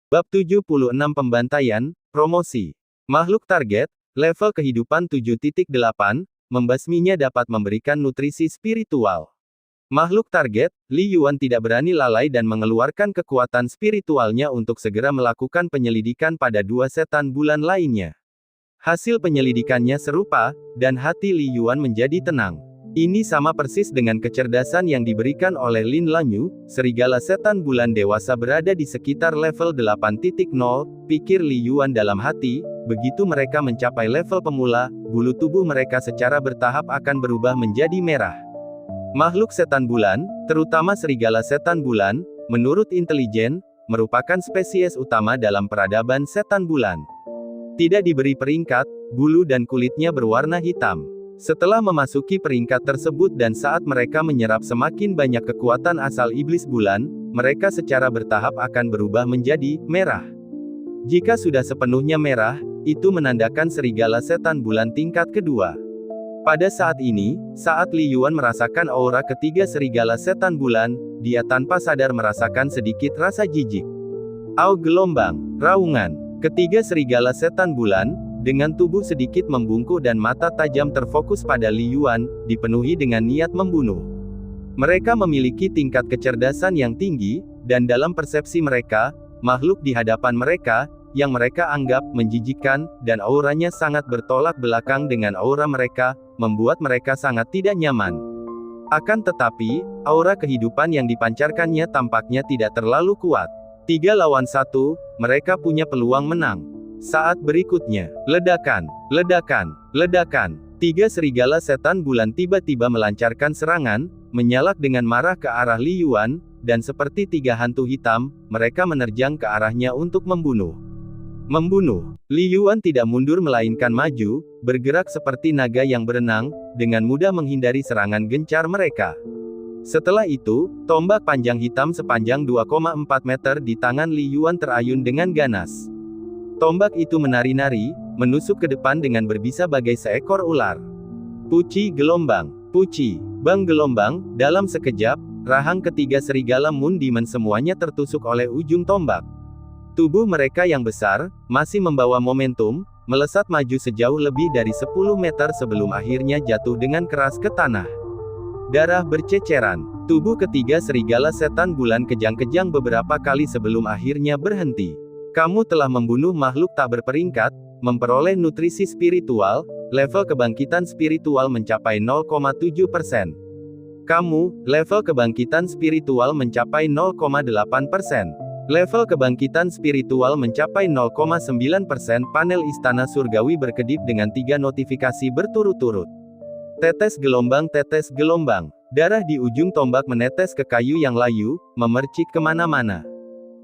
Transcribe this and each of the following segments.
Bab 76 Pembantaian, Promosi. Makhluk target, level kehidupan 7.8, membasminya dapat memberikan nutrisi spiritual. Makhluk target, Li Yuan tidak berani lalai dan mengeluarkan kekuatan spiritualnya untuk segera melakukan penyelidikan pada dua setan bulan lainnya. Hasil penyelidikannya serupa, dan hati Li Yuan menjadi tenang. Ini sama persis dengan kecerdasan yang diberikan oleh Lin Lanyu, serigala setan bulan dewasa berada di sekitar level 8.0, pikir Li Yuan dalam hati, begitu mereka mencapai level pemula, bulu tubuh mereka secara bertahap akan berubah menjadi merah. Makhluk setan bulan, terutama serigala setan bulan, menurut intelijen, merupakan spesies utama dalam peradaban setan bulan. Tidak diberi peringkat, bulu dan kulitnya berwarna hitam. Setelah memasuki peringkat tersebut dan saat mereka menyerap semakin banyak kekuatan asal iblis bulan, mereka secara bertahap akan berubah menjadi merah. Jika sudah sepenuhnya merah, itu menandakan serigala setan bulan tingkat kedua. Pada saat ini, saat Li Yuan merasakan aura ketiga serigala setan bulan, dia tanpa sadar merasakan sedikit rasa jijik. Gelombang, raungan. Ketiga serigala setan bulan, dengan tubuh sedikit membungkuk dan mata tajam terfokus pada Li Yuan, dipenuhi dengan niat membunuh. Mereka memiliki tingkat kecerdasan yang tinggi, dan dalam persepsi mereka, makhluk di hadapan mereka, yang mereka anggap menjijikkan, dan auranya sangat bertolak belakang dengan aura mereka, membuat mereka sangat tidak nyaman. Akan tetapi, aura kehidupan yang dipancarkannya tampaknya tidak terlalu kuat. 3 lawan 1, mereka punya peluang menang. Saat berikutnya, ledakan, ledakan, ledakan. 3 serigala setan bulan tiba-tiba melancarkan serangan, menyalak dengan marah ke arah Li Yuan, dan seperti 3 hantu hitam, mereka menerjang ke arahnya untuk membunuh. Membunuh. Li Yuan tidak mundur melainkan maju, bergerak seperti naga yang berenang, dengan mudah menghindari serangan gencar mereka. Setelah itu, tombak panjang hitam sepanjang 2,4 meter di tangan Li Yuan terayun dengan ganas. Tombak itu menari-nari, menusuk ke depan dengan berbisa bagai seekor ular. Puci gelombang, puci, bang gelombang, dalam sekejap, rahang ketiga serigala Moon Demon semuanya tertusuk oleh ujung tombak. Tubuh mereka yang besar, masih membawa momentum, melesat maju sejauh lebih dari 10 meter sebelum akhirnya jatuh dengan keras ke tanah. Darah berceceran. Tubuh ketiga serigala setan bulan kejang-kejang beberapa kali sebelum akhirnya berhenti. Kamu telah membunuh makhluk tak berperingkat, memperoleh nutrisi spiritual, level kebangkitan spiritual mencapai 0,7%. Kamu, level kebangkitan spiritual mencapai 0,8%. Level kebangkitan spiritual mencapai 0,9%. Panel Istana Surgawi berkedip dengan 3 notifikasi berturut-turut. Tetes gelombang, darah di ujung tombak menetes ke kayu yang layu, memercik kemana-mana.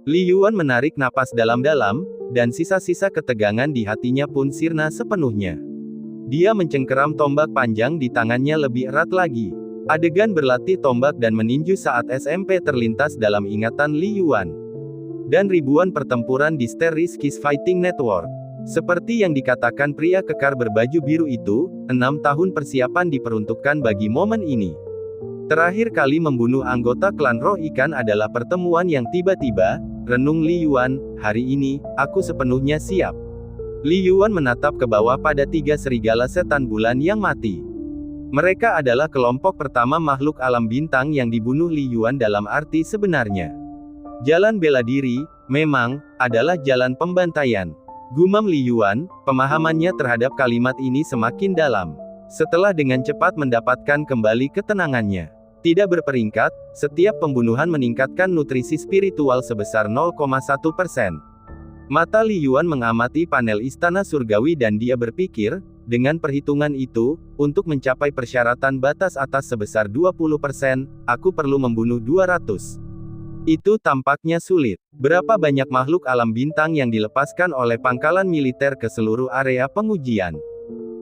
Li Yuan menarik napas dalam-dalam, dan sisa-sisa ketegangan di hatinya pun sirna sepenuhnya. Dia mencengkeram tombak panjang di tangannya lebih erat lagi. Adegan berlatih tombak dan meninju saat SMP terlintas dalam ingatan Li Yuan. Dan ribuan pertempuran di Star Riskies Fighting Network. Seperti yang dikatakan pria kekar berbaju biru itu, 6 tahun persiapan diperuntukkan bagi momen ini. Terakhir kali membunuh anggota klan roh ikan adalah pertemuan yang tiba-tiba, renung Li Yuan, hari ini, aku sepenuhnya siap. Li Yuan menatap ke bawah pada 3 serigala setan bulan yang mati. Mereka adalah kelompok pertama makhluk alam bintang yang dibunuh Li Yuan dalam arti sebenarnya. Jalan bela diri, memang, adalah jalan pembantaian. Gumam Li Yuan, pemahamannya terhadap kalimat ini semakin dalam. Setelah dengan cepat mendapatkan kembali ketenangannya. Tidak berperingkat, setiap pembunuhan meningkatkan nutrisi spiritual sebesar 0,1%. Mata Li Yuan mengamati panel Istana Surgawi dan dia berpikir, dengan perhitungan itu, untuk mencapai persyaratan batas atas sebesar 20%, aku perlu membunuh 200. Itu tampaknya sulit. Berapa banyak makhluk alam bintang yang dilepaskan oleh pangkalan militer ke seluruh area pengujian?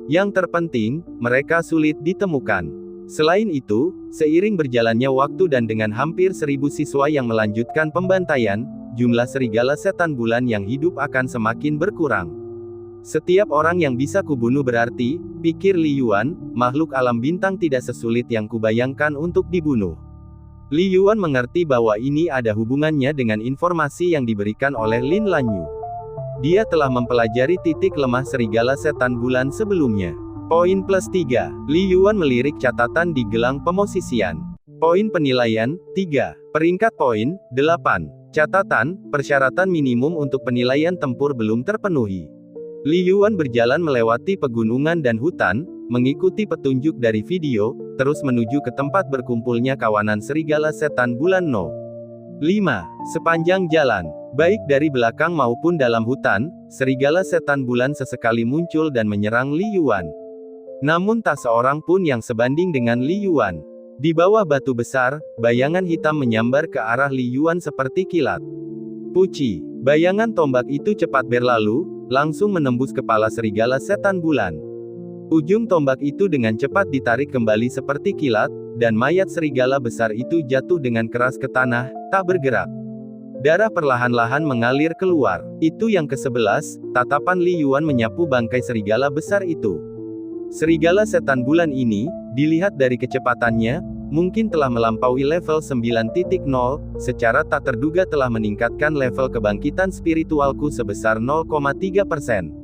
Yang terpenting, mereka sulit ditemukan. Selain itu, seiring berjalannya waktu dan dengan hampir 1000 siswa yang melanjutkan pembantaian, jumlah serigala setan bulan yang hidup akan semakin berkurang. Setiap orang yang bisa kubunuh berarti, pikir Li Yuan, makhluk alam bintang tidak sesulit yang kubayangkan untuk dibunuh. Li Yuan mengerti bahwa ini ada hubungannya dengan informasi yang diberikan oleh Lin Lanyu. Dia telah mempelajari titik lemah serigala setan bulan sebelumnya. Poin plus 3. Li Yuan melirik catatan di gelang pemosisian. Poin penilaian, 3. Peringkat poin, 8. Catatan, persyaratan minimum untuk penilaian tempur belum terpenuhi. Li Yuan berjalan melewati pegunungan dan hutan, mengikuti petunjuk dari video, terus menuju ke tempat berkumpulnya kawanan serigala setan bulan No. 5. Sepanjang jalan, baik dari belakang maupun dalam hutan, serigala setan bulan sesekali muncul dan menyerang Li Yuan. Namun tak seorang pun yang sebanding dengan Li Yuan. Di bawah batu besar, bayangan hitam menyambar ke arah Li Yuan seperti kilat. Puci, bayangan tombak itu cepat berlalu, langsung menembus kepala serigala setan bulan. Ujung tombak itu dengan cepat ditarik kembali seperti kilat, dan mayat serigala besar itu jatuh dengan keras ke tanah, tak bergerak. Darah perlahan-lahan mengalir keluar. Itu yang ke-11, tatapan Li Yuan menyapu bangkai serigala besar itu. Serigala setan bulan ini, dilihat dari kecepatannya, mungkin telah melampaui level 9.0, secara tak terduga telah meningkatkan level kebangkitan spiritualku sebesar 0,3%.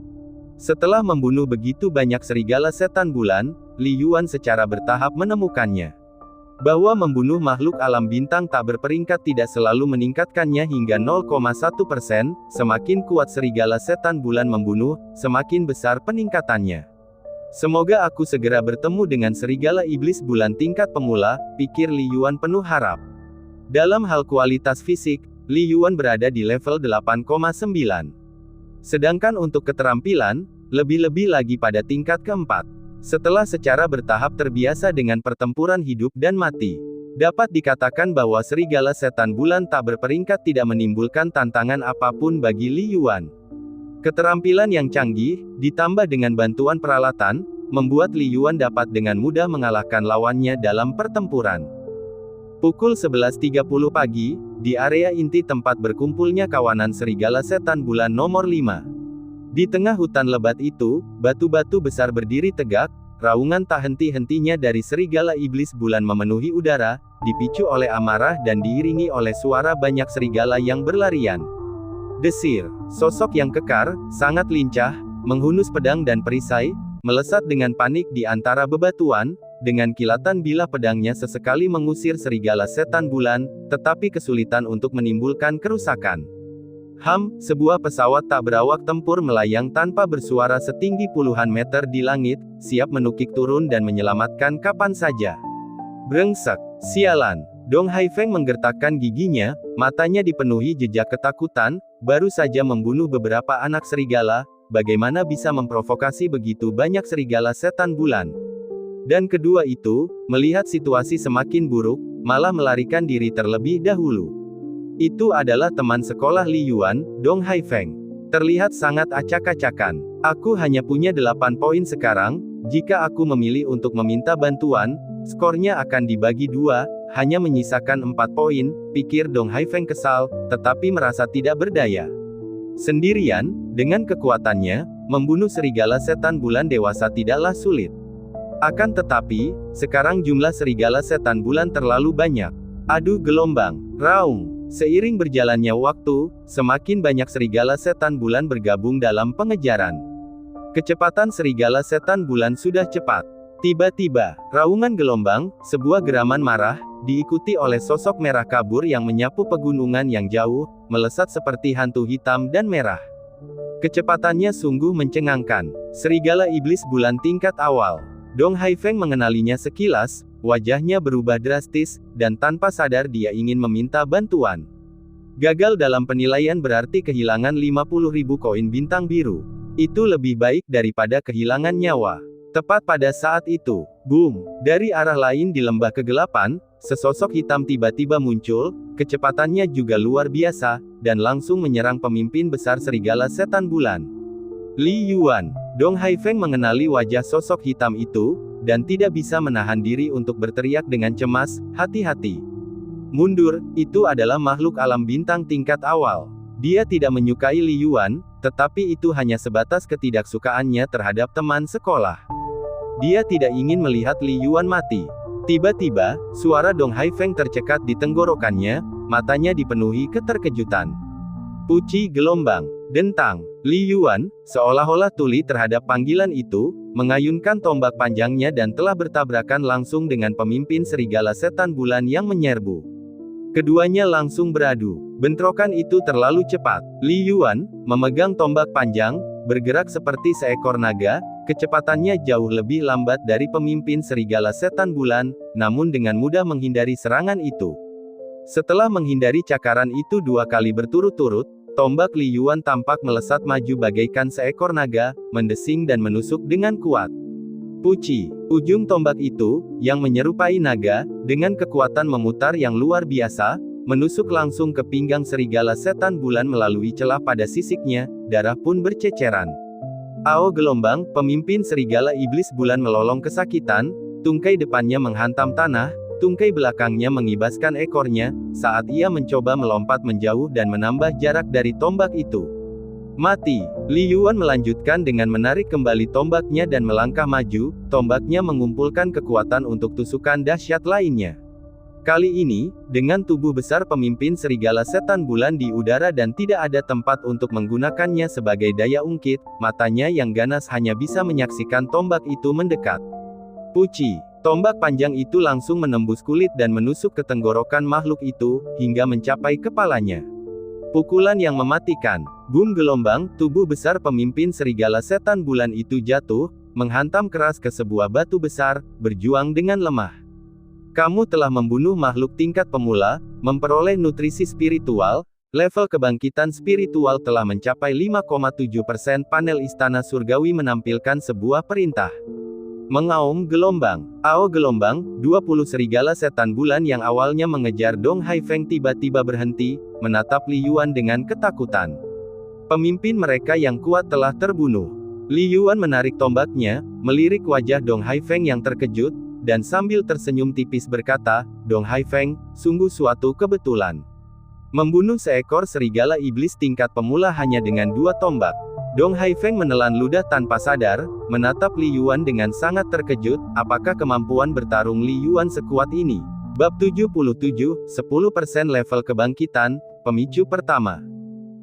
Setelah membunuh begitu banyak serigala setan bulan, Li Yuan secara bertahap menemukannya. Bahwa membunuh makhluk alam bintang tak berperingkat tidak selalu meningkatkannya hingga 0,1%, semakin kuat serigala setan bulan membunuh, semakin besar peningkatannya. Semoga aku segera bertemu dengan serigala iblis bulan tingkat pemula, pikir Li Yuan penuh harap. Dalam hal kualitas fisik, Li Yuan berada di level 8,9. Sedangkan untuk keterampilan, lebih-lebih lagi pada tingkat keempat. Setelah secara bertahap terbiasa dengan pertempuran hidup dan mati, dapat dikatakan bahwa serigala setan bulan tak berperingkat tidak menimbulkan tantangan apapun bagi Li Yuan. Keterampilan yang canggih, ditambah dengan bantuan peralatan, membuat Li Yuan dapat dengan mudah mengalahkan lawannya dalam pertempuran. Pukul 11.30 pagi, di area inti tempat berkumpulnya kawanan serigala setan bulan nomor 5. Di tengah hutan lebat itu, batu-batu besar berdiri tegak, raungan tak henti-hentinya dari serigala iblis bulan memenuhi udara, dipicu oleh amarah dan diiringi oleh suara banyak serigala yang berlarian. Desir, sosok yang kekar, sangat lincah, menghunus pedang dan perisai, melesat dengan panik di antara bebatuan, dengan kilatan bilah pedangnya sesekali mengusir serigala setan bulan, tetapi kesulitan untuk menimbulkan kerusakan. Sebuah pesawat tak berawak tempur melayang tanpa bersuara setinggi puluhan meter di langit, siap menukik turun dan menyelamatkan kapan saja. Brengsek, sialan. Dong Haifeng menggertakkan giginya, matanya dipenuhi jejak ketakutan, baru saja membunuh beberapa anak serigala, bagaimana bisa memprovokasi begitu banyak serigala setan bulan. Dan kedua itu, melihat situasi semakin buruk, malah melarikan diri terlebih dahulu. Itu adalah teman sekolah Li Yuan, Dong Haifeng. Terlihat sangat acak-acakan. Aku hanya punya 8 poin sekarang, jika aku memilih untuk meminta bantuan, skornya akan dibagi 2, hanya menyisakan 4 poin, pikir Dong Haifeng kesal, tetapi merasa tidak berdaya. Sendirian, dengan kekuatannya, membunuh serigala setan bulan dewasa tidaklah sulit. Akan tetapi, sekarang jumlah serigala setan bulan terlalu banyak. Adu gelombang, raung. Seiring berjalannya waktu, semakin banyak serigala setan bulan bergabung dalam pengejaran. Kecepatan serigala setan bulan sudah cepat. Tiba-tiba, raungan gelombang, sebuah geraman marah, diikuti oleh sosok merah kabur yang menyapu pegunungan yang jauh, melesat seperti hantu hitam dan merah. Kecepatannya sungguh mencengangkan. Serigala iblis bulan tingkat awal. Dong Haifeng mengenalinya sekilas, wajahnya berubah drastis, dan tanpa sadar dia ingin meminta bantuan. Gagal dalam penilaian berarti kehilangan 50.000 koin bintang biru. Itu lebih baik daripada kehilangan nyawa. Tepat pada saat itu, boom, dari arah lain di lembah kegelapan, sesosok hitam tiba-tiba muncul, kecepatannya juga luar biasa, dan langsung menyerang pemimpin besar serigala setan bulan. Li Yuan. Dong Haifeng mengenali wajah sosok hitam itu, dan tidak bisa menahan diri untuk berteriak dengan cemas, hati-hati. Mundur, itu adalah makhluk alam bintang tingkat awal. Dia tidak menyukai Li Yuan, tetapi itu hanya sebatas ketidaksukaannya terhadap teman sekolah. Dia tidak ingin melihat Li Yuan mati. Tiba-tiba, suara Dong Haifeng tercekat di tenggorokannya, matanya dipenuhi keterkejutan. Puci gelombang, dentang. Li Yuan, seolah-olah tuli terhadap panggilan itu, mengayunkan tombak panjangnya dan telah bertabrakan langsung dengan pemimpin serigala setan bulan yang menyerbu. Keduanya langsung beradu. Bentrokan itu terlalu cepat. Li Yuan, memegang tombak panjang, bergerak seperti seekor naga, kecepatannya jauh lebih lambat dari pemimpin serigala setan bulan, namun dengan mudah menghindari serangan itu. Setelah menghindari cakaran itu 2 kali berturut-turut, tombak Li Yuan tampak melesat maju bagaikan seekor naga, mendesing dan menusuk dengan kuat. Puci, ujung tombak itu, yang menyerupai naga, dengan kekuatan memutar yang luar biasa, menusuk langsung ke pinggang serigala setan bulan melalui celah pada sisiknya, darah pun berceceran. Ao gelombang, pemimpin serigala iblis bulan melolong kesakitan, tungkai depannya menghantam tanah, tungkai belakangnya mengibaskan ekornya, saat ia mencoba melompat menjauh dan menambah jarak dari tombak itu. Mati. Li Yuan melanjutkan dengan menarik kembali tombaknya dan melangkah maju, tombaknya mengumpulkan kekuatan untuk tusukan dahsyat lainnya. Kali ini, dengan tubuh besar pemimpin serigala setan bulan di udara dan tidak ada tempat untuk menggunakannya sebagai daya ungkit, matanya yang ganas hanya bisa menyaksikan tombak itu mendekat. Puci. Tombak panjang itu langsung menembus kulit dan menusuk ke tenggorokan makhluk itu, hingga mencapai kepalanya. Pukulan yang mematikan. Boom gelombang, tubuh besar pemimpin serigala setan bulan itu jatuh, menghantam keras ke sebuah batu besar, berjuang dengan lemah. Kamu telah membunuh makhluk tingkat pemula, memperoleh nutrisi spiritual, level kebangkitan spiritual telah mencapai 5,7%. Panel Istana Surgawi menampilkan sebuah perintah. Mengaum gelombang. Ao gelombang, 20 serigala setan bulan yang awalnya mengejar Dong Haifeng tiba-tiba berhenti, menatap Li Yuan dengan ketakutan. Pemimpin mereka yang kuat telah terbunuh. Li Yuan menarik tombaknya, melirik wajah Dong Haifeng yang terkejut, dan sambil tersenyum tipis berkata, Dong Haifeng, sungguh suatu kebetulan. Membunuh seekor serigala iblis tingkat pemula hanya dengan 2 tombak. Dong Haifeng menelan ludah tanpa sadar, menatap Li Yuan dengan sangat terkejut, apakah kemampuan bertarung Li Yuan sekuat ini? Bab 77, 10% level kebangkitan, pemicu pertama.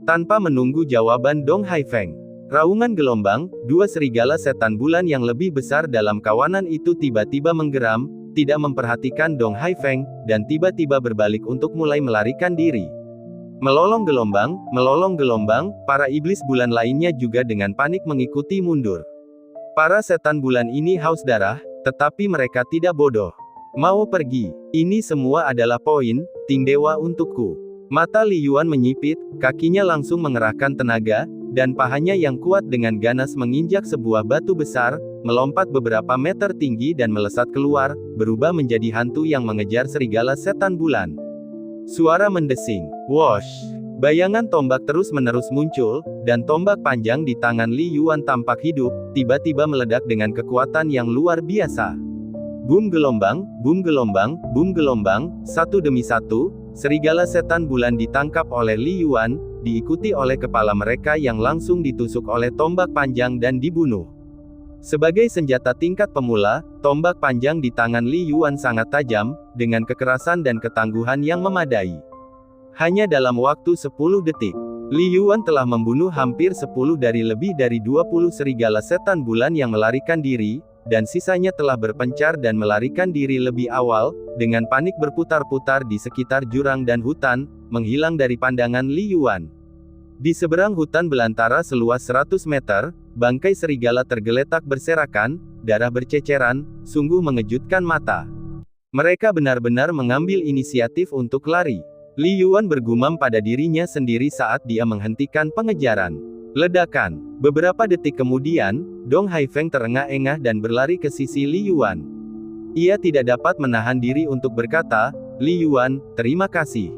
Tanpa menunggu jawaban Dong Haifeng, raungan gelombang, 2 serigala setan bulan yang lebih besar dalam kawanan itu tiba-tiba menggeram, tidak memperhatikan Dong Haifeng, dan tiba-tiba berbalik untuk mulai melarikan diri. Melolong gelombang, para iblis bulan lainnya juga dengan panik mengikuti mundur. Para setan bulan ini haus darah, tetapi mereka tidak bodoh. Mau pergi. Ini semua adalah poin, Ting Dewa untukku. Mata Li Yuan menyipit, kakinya langsung mengerahkan tenaga, dan pahanya yang kuat dengan ganas menginjak sebuah batu besar, melompat beberapa meter tinggi dan melesat keluar, berubah menjadi hantu yang mengejar serigala setan bulan. Suara mendesing. Wosh! Bayangan tombak terus-menerus muncul, dan tombak panjang di tangan Li Yuan tampak hidup, tiba-tiba meledak dengan kekuatan yang luar biasa. Boom gelombang, satu demi satu, serigala setan bulan ditangkap oleh Li Yuan, diikuti oleh kepala mereka yang langsung ditusuk oleh tombak panjang dan dibunuh. Sebagai senjata tingkat pemula, tombak panjang di tangan Li Yuan sangat tajam, dengan kekerasan dan ketangguhan yang memadai. Hanya dalam waktu 10 detik, Li Yuan telah membunuh hampir 10 dari lebih dari 20 serigala setan bulan yang melarikan diri, dan sisanya telah berpencar dan melarikan diri lebih awal, dengan panik berputar-putar di sekitar jurang dan hutan, menghilang dari pandangan Li Yuan. Di seberang hutan belantara seluas 100 meter, bangkai serigala tergeletak berserakan, darah berceceran, sungguh mengejutkan mata. Mereka benar-benar mengambil inisiatif untuk lari. Li Yuan bergumam pada dirinya sendiri saat dia menghentikan pengejaran. Ledakan. Beberapa detik kemudian, Dong Haifeng terengah-engah dan berlari ke sisi Li Yuan. Ia tidak dapat menahan diri untuk berkata, Li Yuan, terima kasih.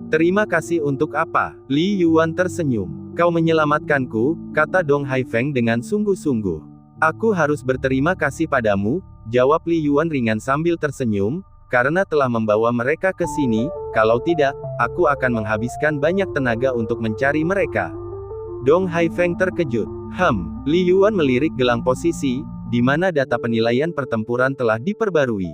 Terima kasih untuk apa? Li Yuan tersenyum. Kau menyelamatkanku, kata Dong Haifeng dengan sungguh-sungguh. Aku harus berterima kasih padamu, jawab Li Yuan ringan sambil tersenyum, karena telah membawa mereka ke sini, kalau tidak, aku akan menghabiskan banyak tenaga untuk mencari mereka. Dong Haifeng terkejut. Li Yuan melirik gelang posisi, di mana data penilaian pertempuran telah diperbarui.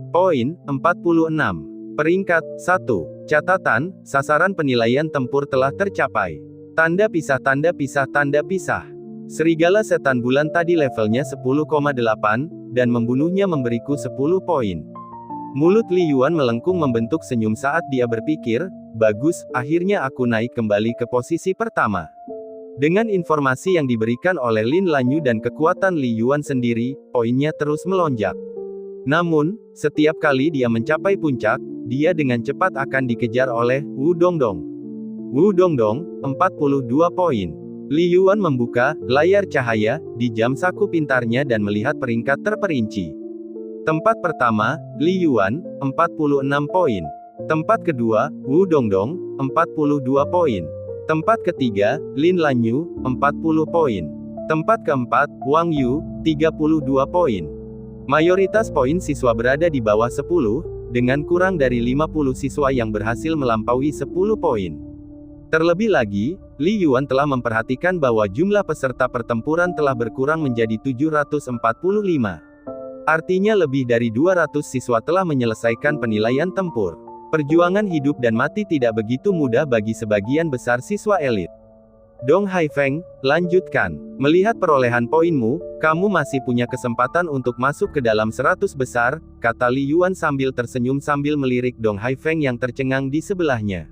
Poin, 46. Peringkat, 1. Catatan, sasaran penilaian tempur telah tercapai. Tanda pisah tanda pisah tanda pisah. Serigala setan bulan tadi levelnya 10,8, dan membunuhnya memberiku 10 poin. Mulut Li Yuan melengkung membentuk senyum saat dia berpikir, bagus, akhirnya aku naik kembali ke posisi pertama. Dengan informasi yang diberikan oleh Lin Lanyu dan kekuatan Li Yuan sendiri, poinnya terus melonjak. Namun, setiap kali dia mencapai puncak, dia dengan cepat akan dikejar oleh Wu Dongdong. Wu Dongdong, 42 poin. Li Yuan membuka layar cahaya di jam saku pintarnya dan melihat peringkat terperinci. Tempat pertama, Li Yuan, 46 poin. Tempat kedua, Wu Dongdong, 42 poin. Tempat ketiga, Lin Lanyu, 40 poin. Tempat keempat, Wang Yu, 32 poin. Mayoritas poin siswa berada di bawah 10, dengan kurang dari 50 siswa yang berhasil melampaui 10 poin. Terlebih lagi, Li Yuan telah memperhatikan bahwa jumlah peserta pertempuran telah berkurang menjadi 745. Artinya lebih dari 200 siswa telah menyelesaikan penilaian tempur. Perjuangan hidup dan mati tidak begitu mudah bagi sebagian besar siswa elit. Dong Haifeng, lanjutkan. Melihat perolehan poinmu, kamu masih punya kesempatan untuk masuk ke dalam 100 besar, kata Li Yuan sambil tersenyum sambil melirik Dong Haifeng yang tercengang di sebelahnya.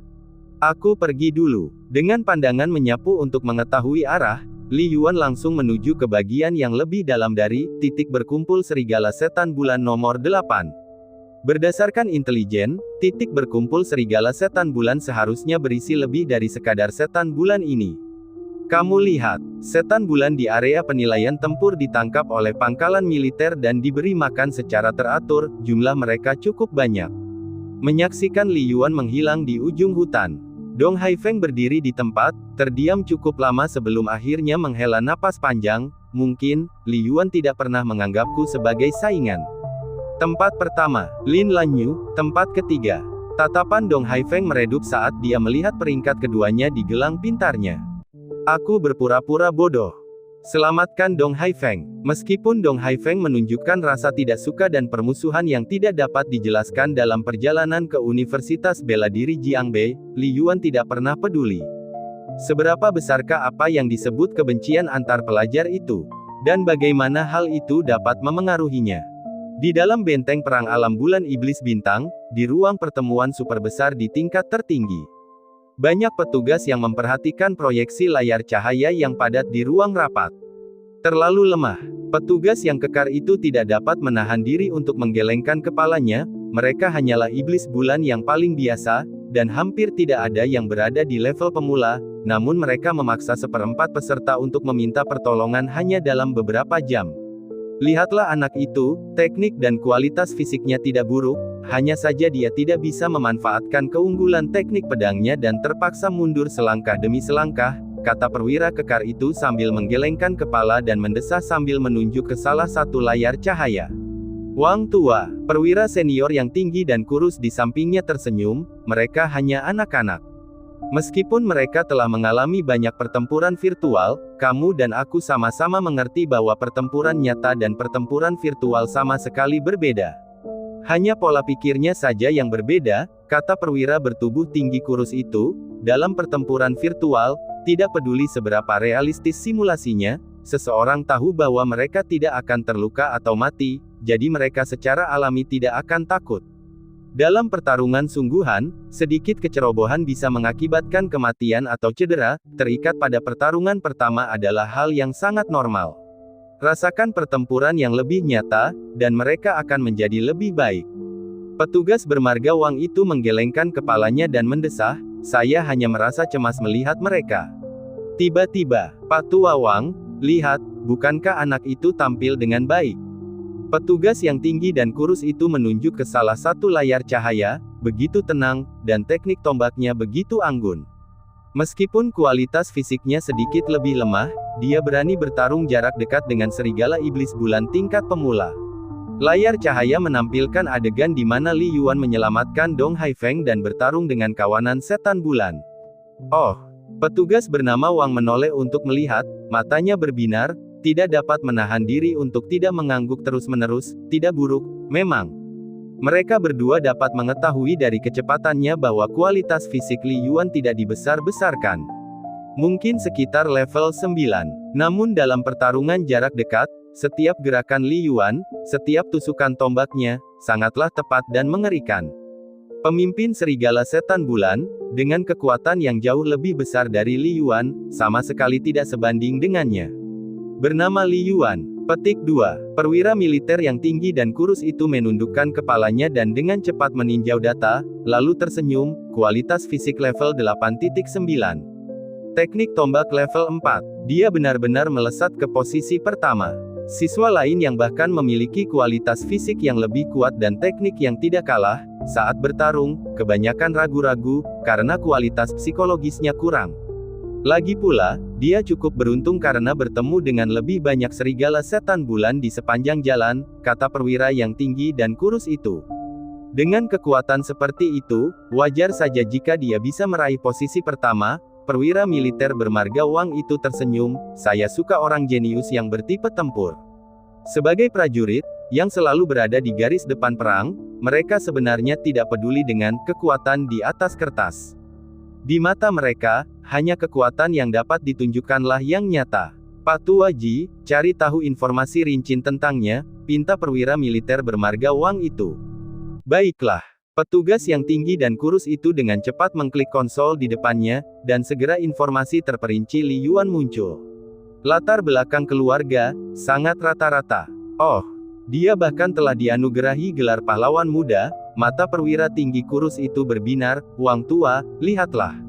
Aku pergi dulu. Dengan pandangan menyapu untuk mengetahui arah, Li Yuan langsung menuju ke bagian yang lebih dalam dari titik berkumpul serigala setan bulan nomor 8. Berdasarkan intelijen, titik berkumpul serigala setan bulan seharusnya berisi lebih dari sekadar setan bulan ini. Kamu lihat, setan bulan di area penilaian tempur ditangkap oleh pangkalan militer dan diberi makan secara teratur, jumlah mereka cukup banyak. Menyaksikan Li Yuan menghilang di ujung hutan. Dong Haifeng berdiri di tempat, terdiam cukup lama sebelum akhirnya menghela napas panjang, mungkin, Li Yuan tidak pernah menganggapku sebagai saingan. Tempat pertama, Lin Lanyu, tempat ketiga. Tatapan Dong Haifeng meredup saat dia melihat peringkat keduanya di gelang pintarnya. Aku berpura-pura bodoh. Selamatkan Dong Haifeng. Meskipun Dong Haifeng menunjukkan rasa tidak suka dan permusuhan yang tidak dapat dijelaskan dalam perjalanan ke Universitas Bela Diri Jiangbei, Li Yuan tidak pernah peduli. Seberapa besarkah apa yang disebut kebencian antar pelajar itu? Dan bagaimana hal itu dapat memengaruhinya? Di dalam benteng perang alam bulan iblis bintang, di ruang pertemuan super besar di tingkat tertinggi. Banyak petugas yang memperhatikan proyeksi layar cahaya yang padat di ruang rapat. Terlalu lemah. Petugas yang kekar itu tidak dapat menahan diri untuk menggelengkan kepalanya, mereka hanyalah iblis bulan yang paling biasa, dan hampir tidak ada yang berada di level pemula, namun mereka memaksa seperempat peserta untuk meminta pertolongan hanya dalam beberapa jam. Lihatlah anak itu, teknik dan kualitas fisiknya tidak buruk, hanya saja dia tidak bisa memanfaatkan keunggulan teknik pedangnya dan terpaksa mundur selangkah demi selangkah, kata perwira kekar itu sambil menggelengkan kepala dan mendesah sambil menunjuk ke salah satu layar cahaya. Wang tua, perwira senior yang tinggi dan kurus di sampingnya tersenyum, mereka hanya anak-anak. Meskipun mereka telah mengalami banyak pertempuran virtual, kamu dan aku sama-sama mengerti bahwa pertempuran nyata dan pertempuran virtual sama sekali berbeda. Hanya pola pikirnya saja yang berbeda, kata perwira bertubuh tinggi kurus itu, dalam pertempuran virtual, tidak peduli seberapa realistis simulasinya, seseorang tahu bahwa mereka tidak akan terluka atau mati, jadi mereka secara alami tidak akan takut. Dalam pertarungan sungguhan, sedikit kecerobohan bisa mengakibatkan kematian atau cedera, terikat pada pertarungan pertama adalah hal yang sangat normal. Rasakan pertempuran yang lebih nyata, dan mereka akan menjadi lebih baik. Petugas bermarga Wang itu menggelengkan kepalanya dan mendesah, saya hanya merasa cemas melihat mereka. Tiba-tiba, Pak Tua Wang, lihat, bukankah anak itu tampil dengan baik? Petugas yang tinggi dan kurus itu menunjuk ke salah satu layar cahaya, begitu tenang, dan teknik tombaknya begitu anggun. Meskipun kualitas fisiknya sedikit lebih lemah, dia berani bertarung jarak dekat dengan serigala iblis bulan tingkat pemula. Layar cahaya menampilkan adegan di mana Li Yuan menyelamatkan Dong Haifeng dan bertarung dengan kawanan setan bulan. Oh, petugas bernama Wang menoleh untuk melihat, matanya berbinar, tidak dapat menahan diri untuk tidak mengangguk terus-menerus, tidak buruk, memang. Mereka berdua dapat mengetahui dari kecepatannya bahwa kualitas fisik Li Yuan tidak dibesar-besarkan. Mungkin sekitar level 9. Namun dalam pertarungan jarak dekat, setiap gerakan Li Yuan, setiap tusukan tombaknya, sangatlah tepat dan mengerikan. Pemimpin Serigala Setan Bulan, dengan kekuatan yang jauh lebih besar dari Li Yuan, sama sekali tidak sebanding dengannya. Bernama Li Yuan. Petik 2. Perwira militer yang tinggi dan kurus itu menundukkan kepalanya dan dengan cepat meninjau data, lalu tersenyum, kualitas fisik level 8.9. Teknik tombak level 4. Dia benar-benar melesat ke posisi pertama. Siswa lain yang bahkan memiliki kualitas fisik yang lebih kuat dan teknik yang tidak kalah, saat bertarung, kebanyakan ragu-ragu, karena kualitas psikologisnya kurang. Lagi pula, dia cukup beruntung karena bertemu dengan lebih banyak serigala setan bulan di sepanjang jalan, kata perwira yang tinggi dan kurus itu. Dengan kekuatan seperti itu, wajar saja jika dia bisa meraih posisi pertama. Perwira militer bermarga Wang itu tersenyum, saya suka orang jenius yang bertipe tempur. Sebagai prajurit, yang selalu berada di garis depan perang, mereka sebenarnya tidak peduli dengan kekuatan di atas kertas. Di mata mereka, hanya kekuatan yang dapat ditunjukkanlah yang nyata. Pak Tua Ji, cari tahu informasi rinci tentangnya, pinta perwira militer bermarga Wang itu. Baiklah. Petugas yang tinggi dan kurus itu dengan cepat mengklik konsol di depannya, dan segera informasi terperinci Li Yuan muncul. Latar belakang keluarga, sangat rata-rata. Oh, dia bahkan telah dianugerahi gelar pahlawan muda. Mata perwira tinggi kurus itu berbinar, Wang tua, lihatlah.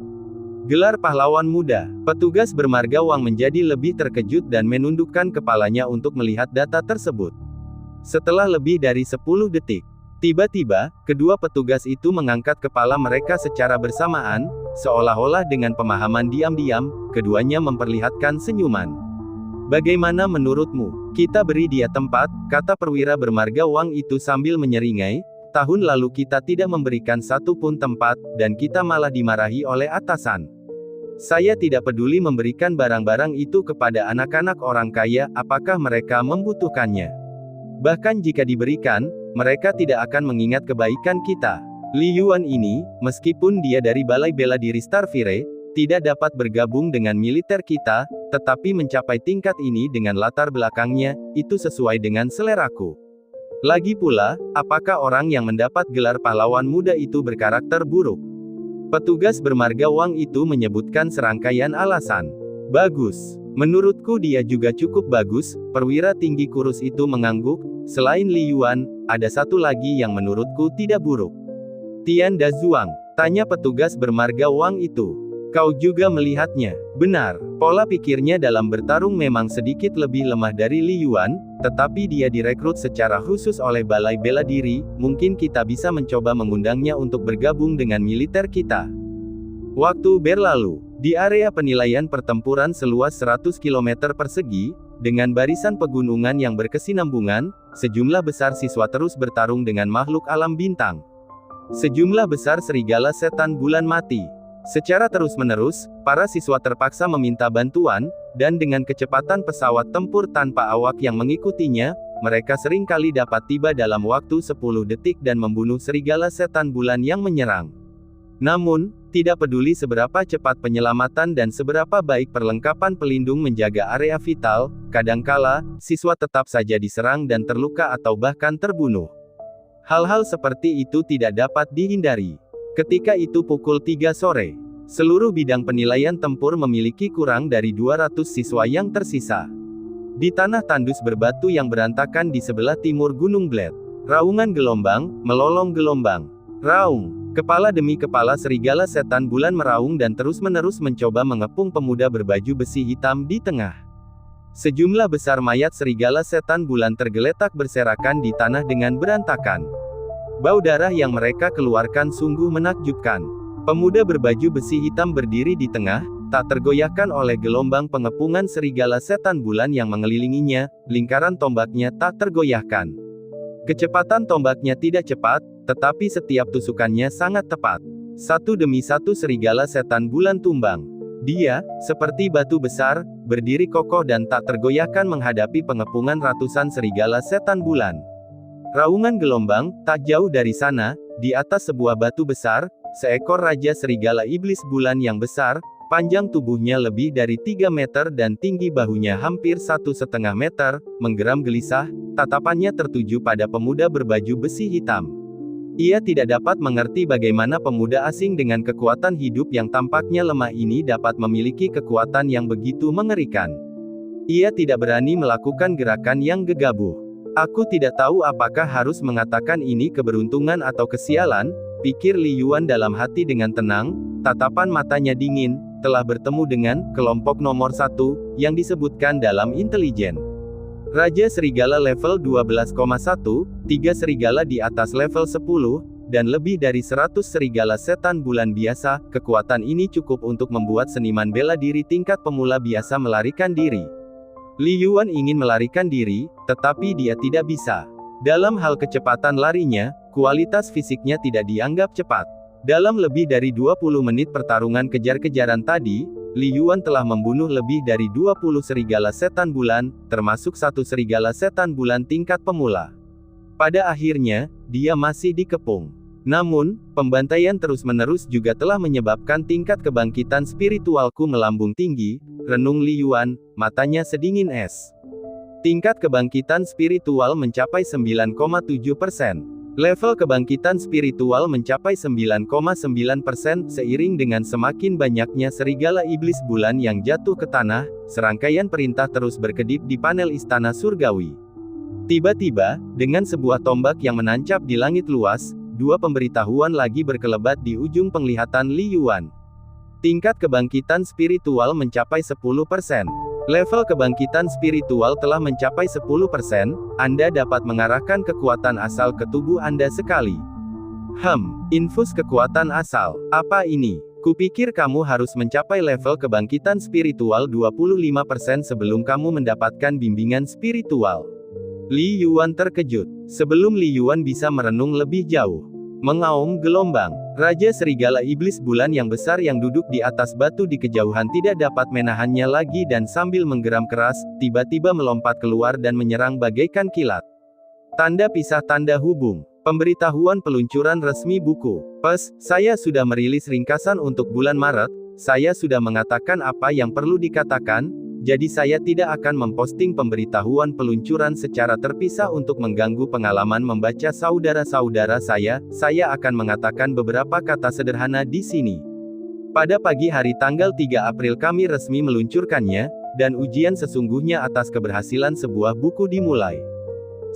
Gelar pahlawan muda. Petugas bermarga Wang menjadi lebih terkejut dan menundukkan kepalanya untuk melihat data tersebut. Setelah lebih dari 10 detik, tiba-tiba, kedua petugas itu mengangkat kepala mereka secara bersamaan, seolah-olah dengan pemahaman diam-diam, keduanya memperlihatkan senyuman. Bagaimana menurutmu? Kita beri dia tempat, kata perwira bermarga Wang itu sambil menyeringai. Tahun lalu kita tidak memberikan satu pun tempat, dan kita malah dimarahi oleh atasan. Saya tidak peduli memberikan barang-barang itu kepada anak-anak orang kaya, apakah mereka membutuhkannya. Bahkan jika diberikan, mereka tidak akan mengingat kebaikan kita. Li Yuan ini, meskipun dia dari balai bela diri Starfire, tidak dapat bergabung dengan militer kita, tetapi mencapai tingkat ini dengan latar belakangnya, itu sesuai dengan seleraku. Lagi pula, apakah orang yang mendapat gelar pahlawan muda itu berkarakter buruk? Petugas bermarga Wang itu menyebutkan serangkaian alasan. Bagus. Menurutku dia juga cukup bagus, perwira tinggi kurus itu mengangguk. Selain Li Yuan, ada satu lagi yang menurutku tidak buruk. Tian Da Zhuang, tanya petugas bermarga Wang itu. Kau juga melihatnya. Benar, pola pikirnya dalam bertarung memang sedikit lebih lemah dari Li Yuan, tetapi dia direkrut secara khusus oleh balai bela diri, mungkin kita bisa mencoba mengundangnya untuk bergabung dengan militer kita. Waktu berlalu, di area penilaian pertempuran seluas 100 km persegi, dengan barisan pegunungan yang berkesinambungan, sejumlah besar siswa terus bertarung dengan makhluk alam bintang. Sejumlah besar serigala setan bulan mati. Secara terus-menerus, para siswa terpaksa meminta bantuan, dan dengan kecepatan pesawat tempur tanpa awak yang mengikutinya, mereka seringkali dapat tiba dalam waktu 10 detik dan membunuh serigala setan bulan yang menyerang. Namun, tidak peduli seberapa cepat penyelamatan dan seberapa baik perlengkapan pelindung menjaga area vital, kadangkala, siswa tetap saja diserang dan terluka atau bahkan terbunuh. Hal-hal seperti itu tidak dapat dihindari. Ketika itu pukul 3 sore. Seluruh bidang penilaian tempur memiliki kurang dari 200 siswa yang tersisa. Di tanah tandus berbatu yang berantakan di sebelah timur Gunung Bled. Raungan gelombang, melolong gelombang. Raung. Kepala demi kepala serigala setan bulan meraung dan terus-menerus mencoba mengepung pemuda berbaju besi hitam di tengah. Sejumlah besar mayat serigala setan bulan tergeletak berserakan di tanah dengan berantakan. Bau darah yang mereka keluarkan sungguh menakjubkan. Pemuda berbaju besi hitam berdiri di tengah, tak tergoyahkan oleh gelombang pengepungan serigala setan bulan yang mengelilinginya, lingkaran tombaknya tak tergoyahkan. Kecepatan tombaknya tidak cepat, tetapi setiap tusukannya sangat tepat. Satu demi satu serigala setan bulan tumbang. Dia, seperti batu besar, berdiri kokoh dan tak tergoyahkan menghadapi pengepungan ratusan serigala setan bulan. Raungan gelombang, tak jauh dari sana, di atas sebuah batu besar, seekor Raja Serigala Iblis Bulan yang besar, panjang tubuhnya lebih dari 3 meter dan tinggi bahunya hampir 1,5 meter, menggeram gelisah, tatapannya tertuju pada pemuda berbaju besi hitam. Ia tidak dapat mengerti bagaimana pemuda asing dengan kekuatan hidup yang tampaknya lemah ini dapat memiliki kekuatan yang begitu mengerikan. Ia tidak berani melakukan gerakan yang gegabah. Aku tidak tahu apakah harus mengatakan ini keberuntungan atau kesialan, pikir Li Yuan dalam hati dengan tenang, tatapan matanya dingin, telah bertemu dengan kelompok nomor 1, yang disebutkan dalam intelijen. Raja Serigala level 12,1, 3 serigala di atas level 10, dan lebih dari 100 serigala setan bulan biasa, kekuatan ini cukup untuk membuat seniman bela diri tingkat pemula biasa melarikan diri. Li Yuan ingin melarikan diri, tetapi dia tidak bisa. Dalam hal kecepatan larinya, kualitas fisiknya tidak dianggap cepat. Dalam lebih dari 20 menit pertarungan kejar-kejaran tadi, Li Yuan telah membunuh lebih dari 20 serigala setan bulan, termasuk 1 serigala setan bulan tingkat pemula. Pada akhirnya, dia masih dikepung. Namun, pembantaian terus-menerus juga telah menyebabkan tingkat kebangkitan spiritualku melambung tinggi, renung Li Yuan, matanya sedingin es. Tingkat kebangkitan spiritual mencapai 9,7%. Level kebangkitan spiritual mencapai 9,9% seiring dengan semakin banyaknya serigala iblis bulan yang jatuh ke tanah, serangkaian perintah terus berkedip di panel istana surgawi. Tiba-tiba, dengan sebuah tombak yang menancap di langit luas, 2 pemberitahuan lagi berkelebat di ujung penglihatan Li Yuan. Tingkat kebangkitan spiritual mencapai 10%. Level kebangkitan spiritual telah mencapai 10%, Anda dapat mengarahkan kekuatan asal ke tubuh Anda sekali. Infus kekuatan asal. Apa ini? Kupikir kamu harus mencapai level kebangkitan spiritual 25% sebelum kamu mendapatkan bimbingan spiritual. Li Yuan terkejut. Sebelum Li Yuan bisa merenung lebih jauh. Mengaum gelombang. Raja Serigala Iblis Bulan yang besar yang duduk di atas batu di kejauhan tidak dapat menahannya lagi dan sambil menggeram keras, tiba-tiba melompat keluar dan menyerang bagaikan kilat. Tanda pisah tanda hubung. Pemberitahuan peluncuran resmi buku. Saya sudah merilis ringkasan untuk bulan Maret, saya sudah mengatakan apa yang perlu dikatakan, jadi saya tidak akan memposting pemberitahuan peluncuran secara terpisah untuk mengganggu pengalaman membaca saudara-saudara saya akan mengatakan beberapa kata sederhana di sini. Pada pagi hari tanggal 3 April kami resmi meluncurkannya, dan ujian sesungguhnya atas keberhasilan sebuah buku dimulai.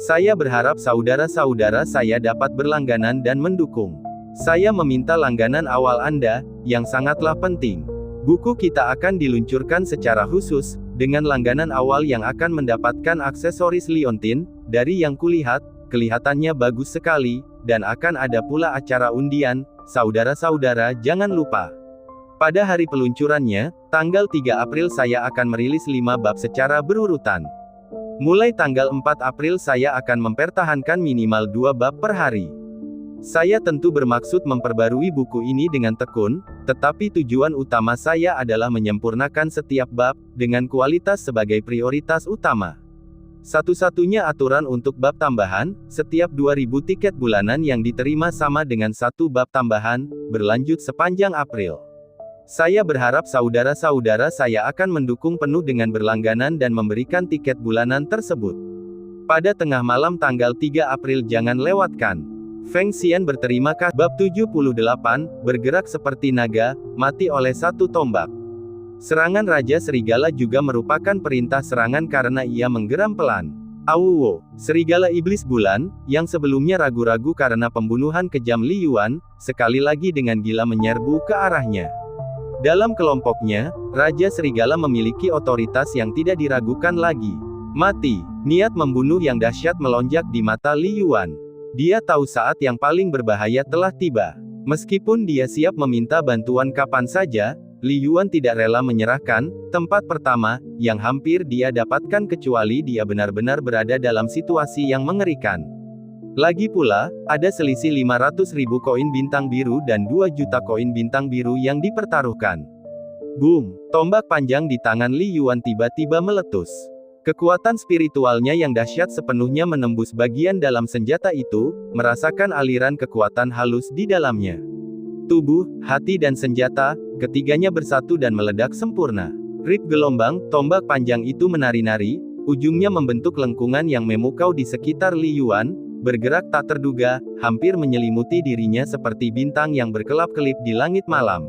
Saya berharap saudara-saudara saya dapat berlangganan dan mendukung. Saya meminta langganan awal Anda, yang sangatlah penting. Buku kita akan diluncurkan secara khusus, dengan langganan awal yang akan mendapatkan aksesoris liontin, dari yang kulihat, kelihatannya bagus sekali, dan akan ada pula acara undian, saudara-saudara jangan lupa. Pada hari peluncurannya, tanggal 3 April saya akan merilis 5 bab secara berurutan. Mulai tanggal 4 April saya akan mempertahankan minimal 2 bab per hari. Saya tentu bermaksud memperbarui buku ini dengan tekun, tetapi tujuan utama saya adalah menyempurnakan setiap bab, dengan kualitas sebagai prioritas utama. Satu-satunya aturan untuk bab tambahan, setiap 2000 tiket bulanan yang diterima sama dengan 1 bab tambahan, berlanjut sepanjang April. Saya berharap saudara-saudara saya akan mendukung penuh dengan berlangganan dan memberikan tiket bulanan tersebut. Pada tengah malam tanggal 3 April jangan lewatkan. Feng Xian berterima kasih. Bab 78, bergerak seperti naga, mati oleh 1 tombak. Serangan Raja Serigala juga merupakan perintah serangan karena ia menggeram pelan. Awuwo, Serigala Iblis Bulan, yang sebelumnya ragu-ragu karena pembunuhan kejam Li Yuan, sekali lagi dengan gila menyerbu ke arahnya. Dalam kelompoknya, Raja Serigala memiliki otoritas yang tidak diragukan lagi. Mati, niat membunuh yang dahsyat melonjak di mata Li Yuan. Dia tahu saat yang paling berbahaya telah tiba. Meskipun dia siap meminta bantuan kapan saja, Li Yuan tidak rela menyerahkan tempat pertama yang hampir dia dapatkan kecuali dia benar-benar berada dalam situasi yang mengerikan. Lagi pula, ada selisih 500.000 koin bintang biru dan 2 juta koin bintang biru yang dipertaruhkan. Boom! Tombak panjang di tangan Li Yuan tiba-tiba meletus. Kekuatan spiritualnya yang dahsyat sepenuhnya menembus bagian dalam senjata itu, merasakan aliran kekuatan halus di dalamnya. Tubuh, hati dan senjata, ketiganya bersatu dan meledak sempurna. Rip gelombang, tombak panjang itu menari-nari, ujungnya membentuk lengkungan yang memukau di sekitar Li Yuan, bergerak tak terduga, hampir menyelimuti dirinya seperti bintang yang berkelap-kelip di langit malam.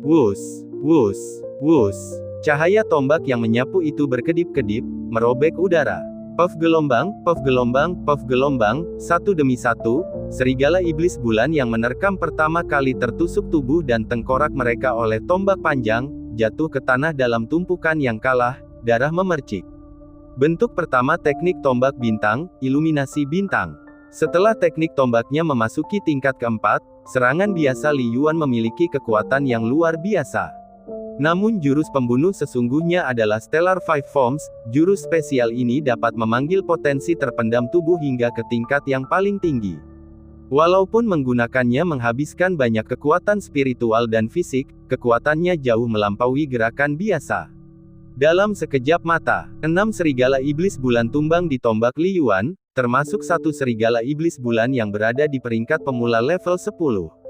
Wus, wus, wus. Cahaya tombak yang menyapu itu berkedip-kedip, merobek udara. Puff gelombang, puff gelombang, puff gelombang, satu demi satu, serigala iblis bulan yang menerkam pertama kali tertusuk tubuh dan tengkorak mereka oleh tombak panjang, jatuh ke tanah dalam tumpukan yang kalah, darah memercik. Bentuk pertama teknik tombak bintang, iluminasi bintang. Setelah teknik tombaknya memasuki tingkat keempat, serangan biasa Li Yuan memiliki kekuatan yang luar biasa. Namun jurus pembunuh sesungguhnya adalah Stellar Five Forms, jurus spesial ini dapat memanggil potensi terpendam tubuh hingga ke tingkat yang paling tinggi. Walaupun menggunakannya menghabiskan banyak kekuatan spiritual dan fisik, kekuatannya jauh melampaui gerakan biasa. Dalam sekejap mata, 6 serigala iblis bulan tumbang di tombak Li Yuan, termasuk 1 serigala iblis bulan yang berada di peringkat pemula level 10.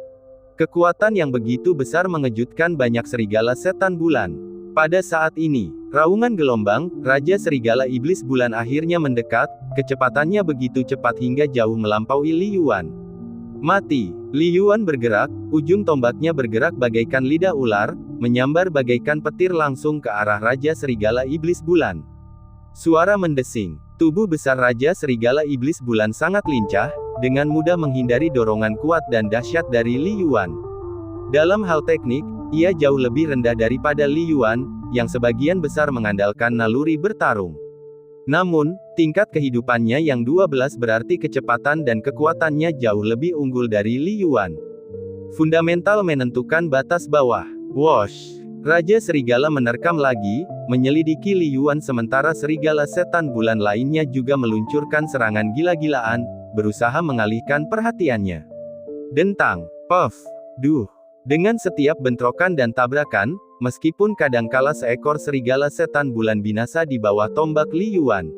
Kekuatan yang begitu besar mengejutkan banyak serigala setan bulan. Pada saat ini, raungan gelombang, Raja Serigala Iblis Bulan akhirnya mendekat, kecepatannya begitu cepat hingga jauh melampaui Li Yuan. Mati. Li Yuan bergerak, ujung tombaknya bergerak bagaikan lidah ular, menyambar bagaikan petir langsung ke arah Raja Serigala Iblis Bulan. Suara mendesing. Tubuh besar Raja Serigala Iblis Bulan sangat lincah, dengan mudah menghindari dorongan kuat dan dahsyat dari Li Yuan. Dalam hal teknik, ia jauh lebih rendah daripada Li Yuan, yang sebagian besar mengandalkan naluri bertarung. Namun, tingkat kehidupannya yang 12 berarti kecepatan dan kekuatannya jauh lebih unggul dari Li Yuan. Fundamental menentukan batas bawah. Wosh! Raja Serigala menerkam lagi, menyelidiki Li Yuan sementara serigala setan bulan lainnya juga meluncurkan serangan gila-gilaan, berusaha mengalihkan perhatiannya. Dentang, puff, duh. Dengan setiap bentrokan dan tabrakan, meskipun kadangkala seekor serigala setan bulan binasa di bawah tombak Li Yuan,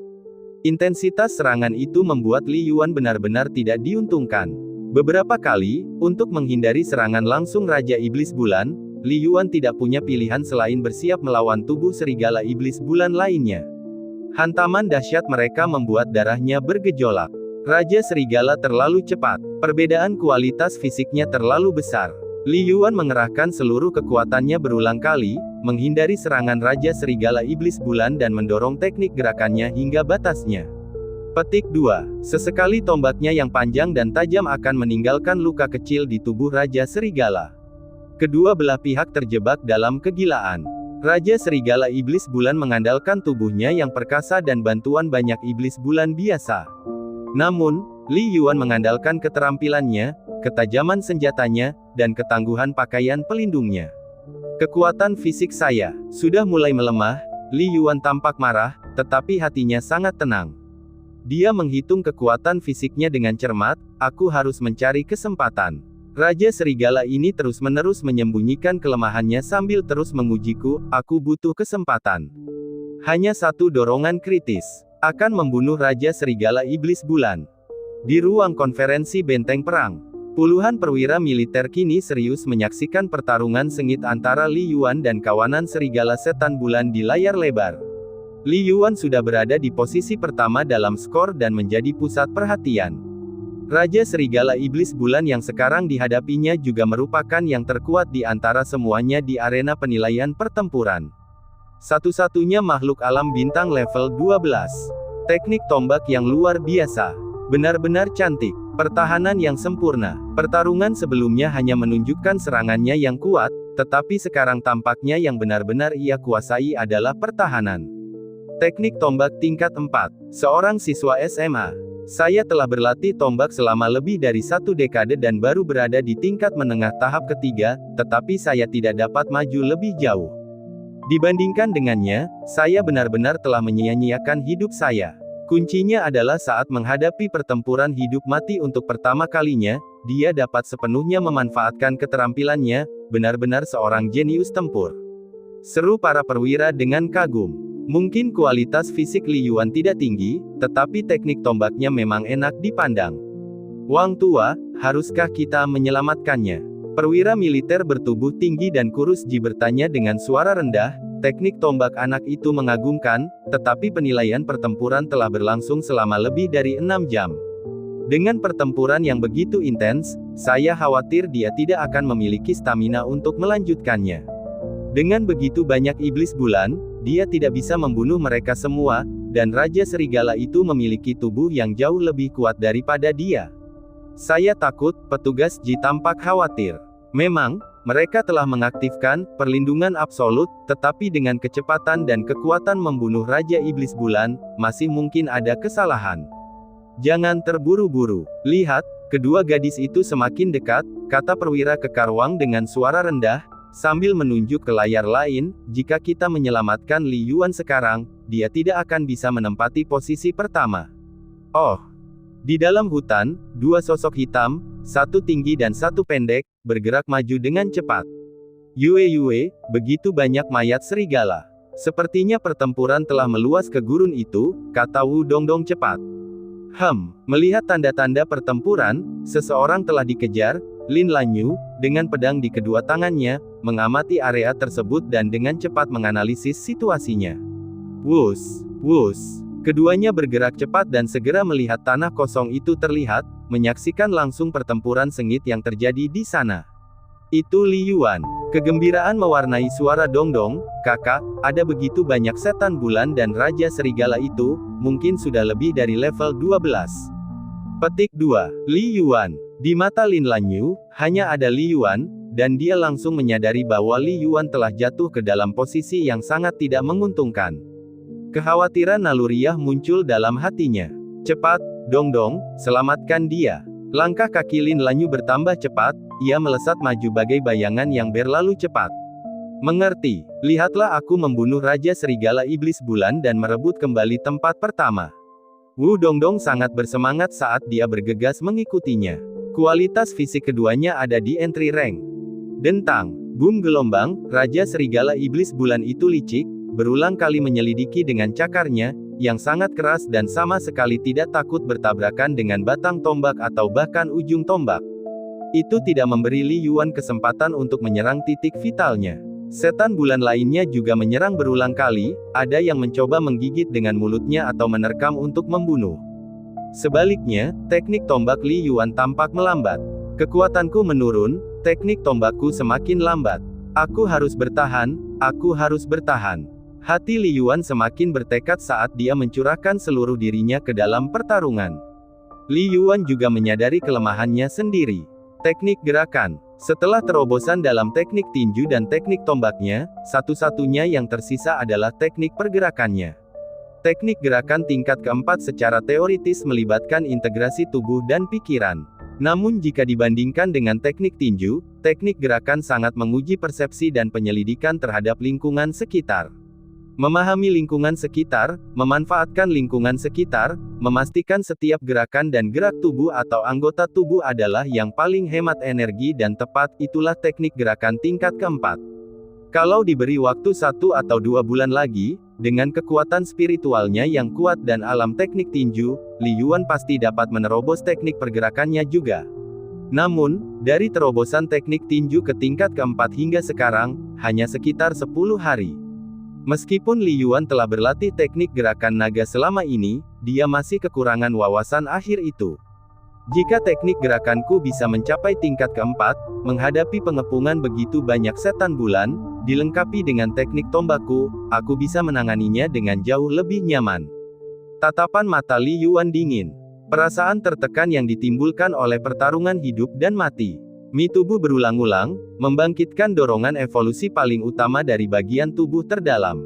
intensitas serangan itu membuat Li Yuan benar-benar tidak diuntungkan. Beberapa kali, untuk menghindari serangan langsung Raja Iblis Bulan, Li Yuan tidak punya pilihan selain bersiap melawan tubuh serigala iblis bulan lainnya. Hantaman dahsyat mereka membuat darahnya bergejolak. Raja Serigala terlalu cepat. Perbedaan kualitas fisiknya terlalu besar. Li Yuan mengerahkan seluruh kekuatannya berulang kali, menghindari serangan Raja Serigala Iblis Bulan dan mendorong teknik gerakannya hingga batasnya. Petik 2. Sesekali tombaknya yang panjang dan tajam akan meninggalkan luka kecil di tubuh Raja Serigala. Kedua belah pihak terjebak dalam kegilaan. Raja Serigala Iblis Bulan mengandalkan tubuhnya yang perkasa dan bantuan banyak iblis bulan biasa. Namun, Li Yuan mengandalkan keterampilannya, ketajaman senjatanya, dan ketangguhan pakaian pelindungnya. Kekuatan fisik saya sudah mulai melemah. Li Yuan tampak marah, tetapi hatinya sangat tenang. Dia menghitung kekuatan fisiknya dengan cermat, aku harus mencari kesempatan. Raja Serigala ini terus-menerus menyembunyikan kelemahannya sambil terus mengujiku, aku butuh kesempatan. Hanya satu dorongan kritis akan membunuh Raja Serigala Iblis Bulan. Di ruang konferensi benteng perang, puluhan perwira militer kini serius menyaksikan pertarungan sengit antara Li Yuan dan kawanan Serigala Setan Bulan di layar lebar. Li Yuan sudah berada di posisi pertama dalam skor dan menjadi pusat perhatian. Raja Serigala Iblis Bulan yang sekarang dihadapinya juga merupakan yang terkuat di antara semuanya di arena penilaian pertempuran. Satu-satunya makhluk alam bintang level 12. Teknik tombak yang luar biasa. Benar-benar cantik. Pertahanan yang sempurna. Pertarungan sebelumnya hanya menunjukkan serangannya yang kuat, tetapi sekarang tampaknya yang benar-benar ia kuasai adalah pertahanan. Teknik tombak tingkat 4. Seorang siswa SMA. Saya telah berlatih tombak selama lebih dari 1 dekade dan baru berada di tingkat menengah tahap ketiga, tetapi saya tidak dapat maju lebih jauh. Dibandingkan dengannya, saya benar-benar telah menyia-nyiakan hidup saya. Kuncinya adalah saat menghadapi pertempuran hidup mati untuk pertama kalinya, dia dapat sepenuhnya memanfaatkan keterampilannya, benar-benar seorang jenius tempur. Seru para perwira dengan kagum. Mungkin kualitas fisik Li Yuan tidak tinggi, tetapi teknik tombaknya memang enak dipandang. Wang Tua, haruskah kita menyelamatkannya? Perwira militer bertubuh tinggi dan kurus Ji bertanya dengan suara rendah. Teknik tombak anak itu mengagumkan, tetapi penilaian pertempuran telah berlangsung selama lebih dari 6 jam. Dengan pertempuran yang begitu intens, saya khawatir dia tidak akan memiliki stamina untuk melanjutkannya. Dengan begitu banyak iblis bulan, dia tidak bisa membunuh mereka semua, dan Raja Serigala itu memiliki tubuh yang jauh lebih kuat daripada dia. Saya takut, petugas Ji tampak khawatir. Memang, mereka telah mengaktifkan perlindungan absolut, tetapi dengan kecepatan dan kekuatan membunuh Raja Iblis Bulan, masih mungkin ada kesalahan. Jangan terburu-buru. Lihat, kedua gadis itu semakin dekat, kata perwira kekar Wang dengan suara rendah, sambil menunjuk ke layar lain. Jika kita menyelamatkan Li Yuan sekarang, dia tidak akan bisa menempati posisi pertama. Oh! Di dalam hutan, dua sosok hitam, satu tinggi dan satu pendek, bergerak maju dengan cepat. Yue, begitu banyak mayat serigala. Sepertinya pertempuran telah meluas ke gurun itu, kata Wu Dongdong cepat. Melihat tanda-tanda pertempuran, seseorang telah dikejar. Lin Lanyu, dengan pedang di kedua tangannya, mengamati area tersebut dan dengan cepat menganalisis situasinya. Wus. Keduanya bergerak cepat dan segera melihat tanah kosong itu terlihat, menyaksikan langsung pertempuran sengit yang terjadi di sana. Itu Li Yuan. Kegembiraan mewarnai suara Dongdong, kakak, ada begitu banyak setan bulan dan Raja Serigala itu, mungkin sudah lebih dari level 12. Petik 2. Li Yuan. Di mata Lin Lanyu, hanya ada Li Yuan, dan dia langsung menyadari bahwa Li Yuan telah jatuh ke dalam posisi yang sangat tidak menguntungkan. Kekhawatiran naluriah muncul dalam hatinya. Cepat, Dongdong, selamatkan dia. Langkah kaki Lin Lanyu bertambah cepat, ia melesat maju bagai bayangan yang berlalu cepat. Mengerti, lihatlah aku membunuh Raja Serigala Iblis Bulan dan merebut kembali tempat pertama. Wu Dongdong sangat bersemangat saat dia bergegas mengikutinya. Kualitas fisik keduanya ada di entry rank. Dentang, boom gelombang, Raja Serigala Iblis Bulan itu licik, berulang kali menyelidiki dengan cakarnya, yang sangat keras dan sama sekali tidak takut bertabrakan dengan batang tombak atau bahkan ujung tombak. Itu tidak memberi Li Yuan kesempatan untuk menyerang titik vitalnya. Setan bulan lainnya juga menyerang berulang kali, ada yang mencoba menggigit dengan mulutnya atau menerkam untuk membunuh. Sebaliknya, teknik tombak Li Yuan tampak melambat. Kekuatanku menurun, teknik tombakku semakin lambat. Aku harus bertahan, aku harus bertahan. Hati Li Yuan semakin bertekad saat dia mencurahkan seluruh dirinya ke dalam pertarungan. Li Yuan juga menyadari kelemahannya sendiri. Teknik gerakan. Setelah terobosan dalam teknik tinju dan teknik tombaknya, satu-satunya yang tersisa adalah teknik pergerakannya. Teknik gerakan tingkat keempat secara teoritis melibatkan integrasi tubuh dan pikiran. Namun jika dibandingkan dengan teknik tinju, teknik gerakan sangat menguji persepsi dan penyelidikan terhadap lingkungan sekitar. Memahami lingkungan sekitar, memanfaatkan lingkungan sekitar, memastikan setiap gerakan dan gerak tubuh atau anggota tubuh adalah yang paling hemat energi dan tepat, itulah teknik gerakan tingkat keempat. Kalau diberi waktu 1 atau 2 bulan lagi, dengan kekuatan spiritualnya yang kuat dan alam teknik tinju, Li Yuan pasti dapat menerobos teknik pergerakannya juga. Namun, dari terobosan teknik tinju ke tingkat keempat hingga sekarang, hanya sekitar 10 hari. Meskipun Li Yuan telah berlatih teknik gerakan naga selama ini, dia masih kekurangan wawasan akhir itu. Jika teknik gerakanku bisa mencapai tingkat keempat, menghadapi pengepungan begitu banyak setan bulan, dilengkapi dengan teknik tombakku, aku bisa menanganinya dengan jauh lebih nyaman. Tatapan mata Li Yuan dingin. Perasaan tertekan yang ditimbulkan oleh pertarungan hidup dan mati. Mi tubuh berulang-ulang, membangkitkan dorongan evolusi paling utama dari bagian tubuh terdalam.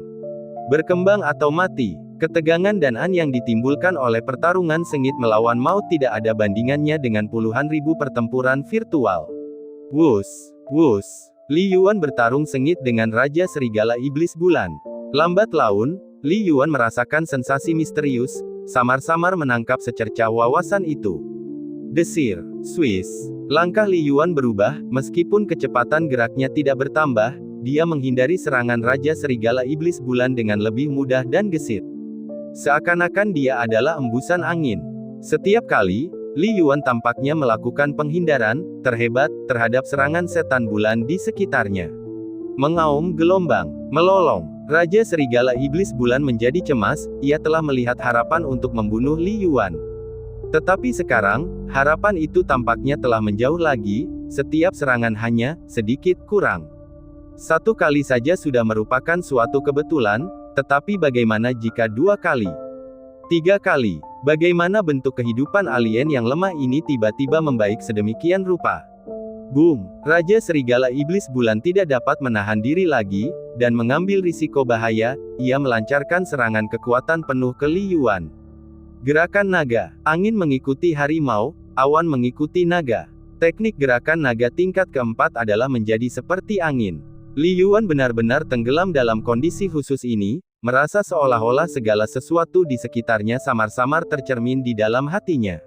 Berkembang atau mati. Ketegangan dan yang ditimbulkan oleh pertarungan sengit melawan maut tidak ada bandingannya dengan puluhan ribu pertempuran virtual. Wus. Li Yuan bertarung sengit dengan Raja Serigala Iblis Bulan. Lambat laun, Li Yuan merasakan sensasi misterius, samar-samar menangkap secercah wawasan itu. Desir, Swiss. Langkah Li Yuan berubah, meskipun kecepatan geraknya tidak bertambah, dia menghindari serangan Raja Serigala Iblis Bulan dengan lebih mudah dan gesit. Seakan-akan dia adalah embusan angin. Setiap kali, Li Yuan tampaknya melakukan penghindaran terhebat terhadap serangan setan bulan di sekitarnya. Mengaum gelombang, melolong. Raja Serigala Iblis Bulan menjadi cemas, ia telah melihat harapan untuk membunuh Li Yuan. Tetapi sekarang, harapan itu tampaknya telah menjauh lagi, setiap serangan hanya sedikit kurang. Satu kali saja sudah merupakan suatu kebetulan, tetapi bagaimana jika 2 kali? 3 kali? Bagaimana bentuk kehidupan alien yang lemah ini tiba-tiba membaik sedemikian rupa? Boom! Raja Serigala Iblis Bulan tidak dapat menahan diri lagi, dan mengambil risiko bahaya, ia melancarkan serangan kekuatan penuh ke Li Yuan. Gerakan naga. Angin mengikuti harimau, awan mengikuti naga. Teknik gerakan naga tingkat keempat adalah menjadi seperti angin. Li Yuan benar-benar tenggelam dalam kondisi khusus ini, merasa seolah-olah segala sesuatu di sekitarnya samar-samar tercermin di dalam hatinya.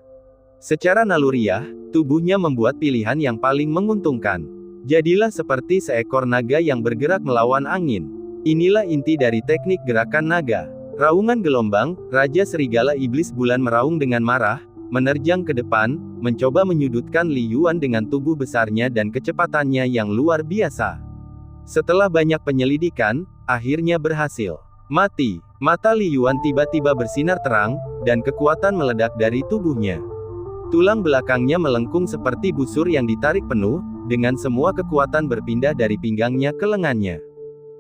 Secara naluriah, tubuhnya membuat pilihan yang paling menguntungkan. Jadilah seperti seekor naga yang bergerak melawan angin. Inilah inti dari teknik gerakan naga. Raungan gelombang, Raja Serigala Iblis Bulan meraung dengan marah, menerjang ke depan, mencoba menyudutkan Li Yuan dengan tubuh besarnya dan kecepatannya yang luar biasa. Setelah banyak penyelidikan, akhirnya berhasil. Mati. Mata Li Yuan tiba-tiba bersinar terang, dan kekuatan meledak dari tubuhnya. Tulang belakangnya melengkung seperti busur yang ditarik penuh, dengan semua kekuatan berpindah dari pinggangnya ke lengannya.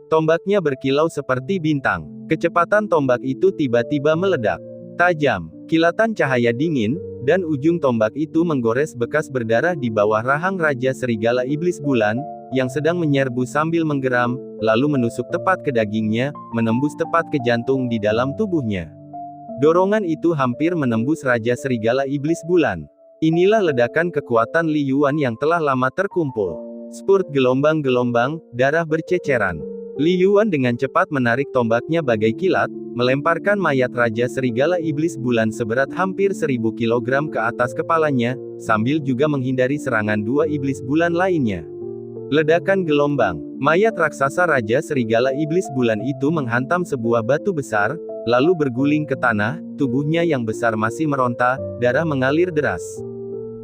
Tombaknya berkilau seperti bintang. Kecepatan tombak itu tiba-tiba meledak. Tajam, kilatan cahaya dingin, dan ujung tombak itu menggores bekas berdarah di bawah rahang Raja Serigala Iblis Bulan, yang sedang menyerbu sambil menggeram, lalu menusuk tepat ke dagingnya, menembus tepat ke jantung di dalam tubuhnya. Dorongan itu hampir menembus Raja Serigala Iblis Bulan. Inilah ledakan kekuatan Li Yuan yang telah lama terkumpul. Spurt gelombang-gelombang, darah berceceran. Li Yuan dengan cepat menarik tombaknya bagai kilat, melemparkan mayat Raja Serigala Iblis Bulan seberat hampir 1000 kg ke atas kepalanya, sambil juga menghindari serangan 2 iblis bulan lainnya. Ledakan gelombang. Mayat raksasa Raja Serigala Iblis Bulan itu menghantam sebuah batu besar, lalu berguling ke tanah, tubuhnya yang besar masih meronta, darah mengalir deras.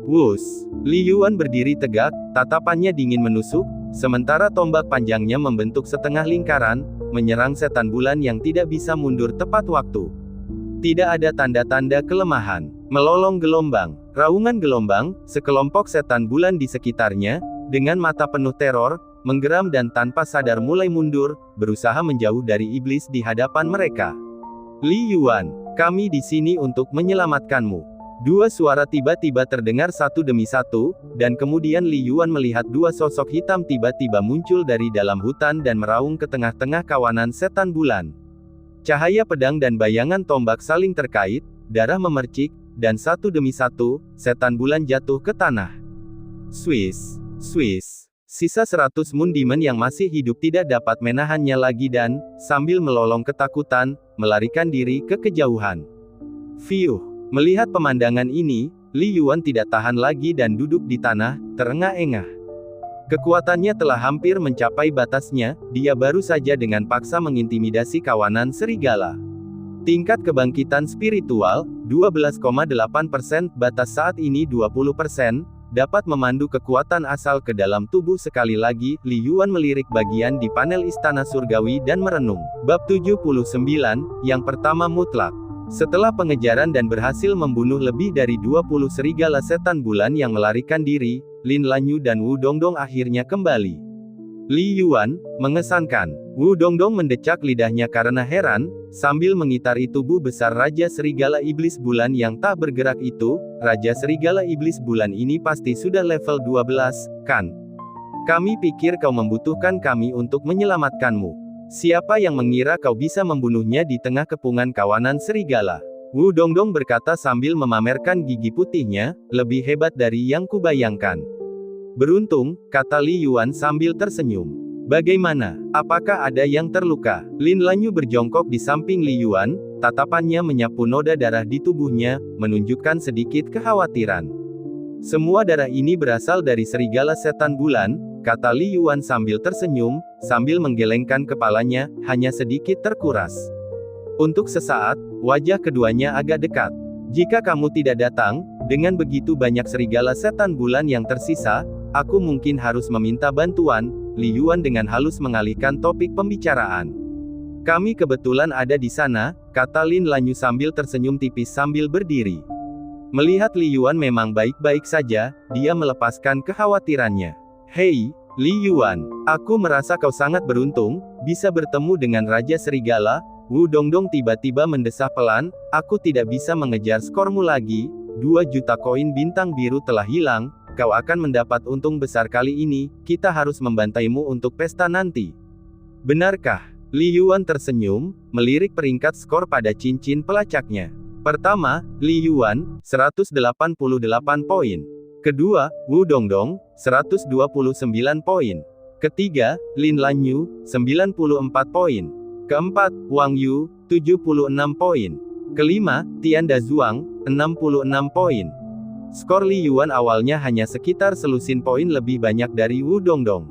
Wus! Li Yuan berdiri tegak, tatapannya dingin menusuk, sementara tombak panjangnya membentuk setengah lingkaran, menyerang setan bulan yang tidak bisa mundur tepat waktu. Tidak ada tanda-tanda kelemahan. Melolong gelombang. Raungan gelombang, sekelompok setan bulan di sekitarnya, dengan mata penuh teror, menggeram dan tanpa sadar mulai mundur, berusaha menjauh dari iblis di hadapan mereka. Li Yuan, kami di sini untuk menyelamatkanmu. 2 suara tiba-tiba terdengar satu demi satu, dan kemudian Li Yuan melihat 2 sosok hitam tiba-tiba muncul dari dalam hutan dan meraung ke tengah-tengah kawanan setan bulan. Cahaya pedang dan bayangan tombak saling terkait, darah memercik, dan satu demi satu, setan bulan jatuh ke tanah. Swiss. Swiss. Sisa 100 Moon Demon yang masih hidup tidak dapat menahannya lagi dan, sambil melolong ketakutan, melarikan diri ke kejauhan. Fiuh. Melihat pemandangan ini, Li Yuan tidak tahan lagi dan duduk di tanah, terengah-engah. Kekuatannya telah hampir mencapai batasnya, dia baru saja dengan paksa mengintimidasi kawanan serigala. Tingkat kebangkitan spiritual, 12,8%, batas saat ini 20%, dapat memandu kekuatan asal ke dalam tubuh. Sekali lagi, Li Yuan melirik bagian di panel Istana Surgawi dan merenung. Bab 79, yang pertama mutlak. Setelah pengejaran dan berhasil membunuh lebih dari 20 serigala setan bulan yang melarikan diri, Lin Lanyu dan Wu Dongdong akhirnya kembali. Li Yuan, mengesankan. Wu Dongdong mendecak lidahnya karena heran, sambil mengitari tubuh besar Raja Serigala Iblis Bulan yang tak bergerak itu. Raja Serigala Iblis Bulan ini pasti sudah level 12, kan? Kami pikir kau membutuhkan kami untuk menyelamatkanmu. Siapa yang mengira kau bisa membunuhnya di tengah kepungan kawanan serigala? Wu Dongdong berkata sambil memamerkan gigi putihnya, lebih hebat dari yang kubayangkan. Beruntung, kata Li Yuan sambil tersenyum. Bagaimana? Apakah ada yang terluka? Lin Lanyu berjongkok di samping Li Yuan, tatapannya menyapu noda darah di tubuhnya, menunjukkan sedikit kekhawatiran. Semua darah ini berasal dari serigala setan bulan, kata Li Yuan sambil tersenyum, sambil menggelengkan kepalanya, hanya sedikit terkuras. Untuk sesaat, wajah keduanya agak dekat. Jika kamu tidak datang, dengan begitu banyak serigala setan bulan yang tersisa, aku mungkin harus meminta bantuan, Li Yuan dengan halus mengalihkan topik pembicaraan. Kami kebetulan ada di sana, kata Lin Lanyu sambil tersenyum tipis sambil berdiri. Melihat Li Yuan memang baik-baik saja, dia melepaskan kekhawatirannya. Hei, Li Yuan, aku merasa kau sangat beruntung, bisa bertemu dengan Raja Serigala. Wu Dongdong tiba-tiba mendesah pelan, aku tidak bisa mengejar skormu lagi, 2 juta koin bintang biru telah hilang, kau akan mendapat untung besar kali ini, kita harus membantaimu untuk pesta nanti. Benarkah? Li Yuan tersenyum, melirik peringkat skor pada cincin pelacaknya. Pertama, Li Yuan, 188 poin. Kedua, Wu Dongdong, 129 poin. Ketiga, Lin Lanyu, 94 poin. Keempat, Wang Yu, 76 poin. Kelima, Tian Dazuang, 66 poin. Skor Li Yuan awalnya hanya sekitar selusin poin lebih banyak dari Wu Dongdong.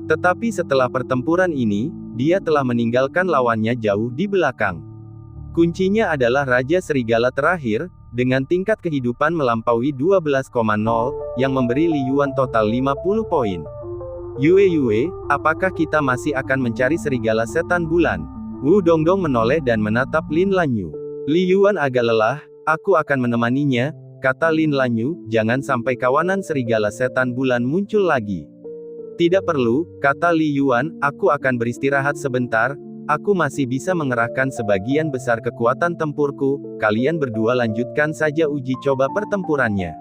Tetapi setelah pertempuran ini, dia telah meninggalkan lawannya jauh di belakang. Kuncinya adalah Raja Serigala terakhir, dengan tingkat kehidupan melampaui 12,0, yang memberi Li Yuan total 50 poin. Yue, apakah kita masih akan mencari serigala setan bulan? Wu Dongdong menoleh dan menatap Lin Lanyu. Li Yuan agak lelah, aku akan menemaninya, kata Lin Lanyu, jangan sampai kawanan serigala setan bulan muncul lagi. Tidak perlu, kata Li Yuan, aku akan beristirahat sebentar, aku masih bisa mengerahkan sebagian besar kekuatan tempurku, kalian berdua lanjutkan saja uji coba pertempurannya.